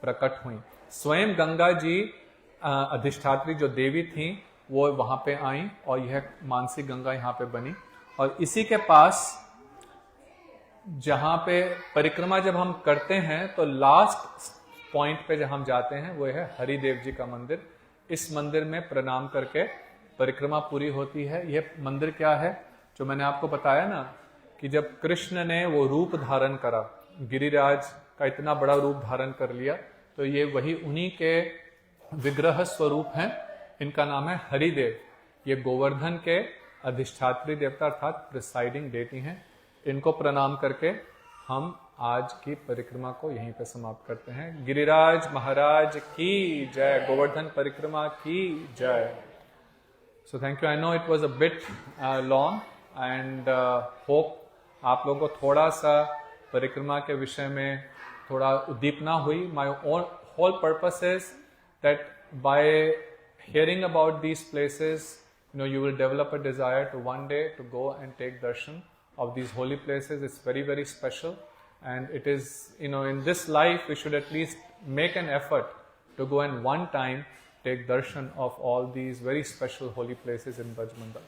प्रकट हुई। स्वयं गंगा जी अधिष्ठात्री जो देवी थी वो वहां पे आई और यह मानसी गंगा यहाँ पे बनी। और इसी के पास जहां पे परिक्रमा जब हम करते हैं तो लास्ट पॉइंट पे जब हम जाते हैं वो है हरिदेव जी का मंदिर। इस मंदिर में प्रणाम करके परिक्रमा पूरी होती है। यह मंदिर क्या है, जो मैंने आपको बताया ना कि जब कृष्ण ने वो रूप धारण करा, गिरिराज का इतना बड़ा रूप धारण कर लिया, तो ये वही उन्हीं के विग्रह स्वरूप हैं। इनका नाम है हरिदेव। ये गोवर्धन के अधिष्ठात्री देवता अर्थात प्रिसाइडिंग डेटी हैं। इनको प्रणाम करके हम आज की परिक्रमा को यहीं पे समाप्त करते हैं। गिरिराज महाराज की जय, गोवर्धन परिक्रमा की जय। So thank you. I know it was a bit long and hope आप लोगों को थोड़ा सा परिक्रमा के विषय में थोड़ा उद्दीपना हुई। My whole purpose is that by hearing about these places, you will develop a desire to one day to go and take darshan of these holy places. It's very, very special, and it is, in this life we should at least make an effort to go and one time take darshan of all these very special holy places in Braj Mandal.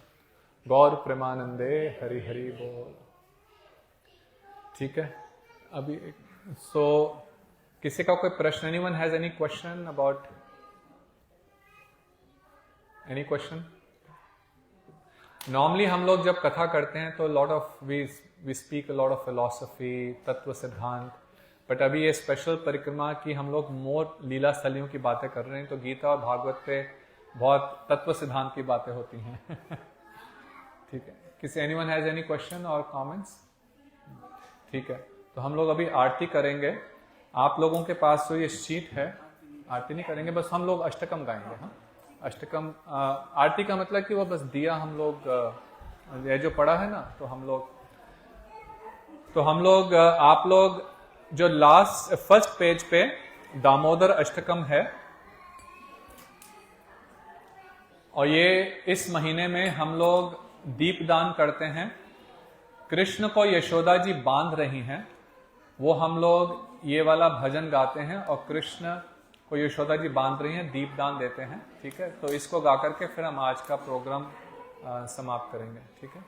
Gaur Premanande Hari Hari Bol. ठीक है, अभी so किसी का कोई प्रश्न? Anyone has any question about? Any question? Normally हम लोग जब कथा करते हैं तो lot of we speak a lot of philosophy, तत्व सिद्धांत, बट अभी ये स्पेशल परिक्रमा की हम लोग मोर लीला स्थलियों की बातें कर रहे हैं। तो गीता और भागवत पे बहुत तत्व सिद्धांत की बातें होती हैं। ठीक है, किसी anyone has any question or comments? ठीक है, तो हम लोग अभी आरती करेंगे। आप लोगों के पास तो ये शीट है, आरती नहीं करेंगे, बस हम लोग अष्टकम गाएंगे। हाँ, अष्टकम आरती का मतलब कि वो बस दिया हम लोग ये जो पढ़ा है ना, तो हम लोग आप लोग जो लास्ट फर्स्ट पेज पे दामोदर अष्टकम है, और ये इस महीने में हम लोग दीपदान करते हैं। कृष्ण को यशोदा जी बांध रही हैं, वो हम लोग ये वाला भजन गाते हैं और कृष्ण को यशोदा जी बांध रही हैं, दीपदान देते हैं। ठीक है, तो इसको गा करके फिर हम आज का प्रोग्राम समाप्त करेंगे। ठीक है।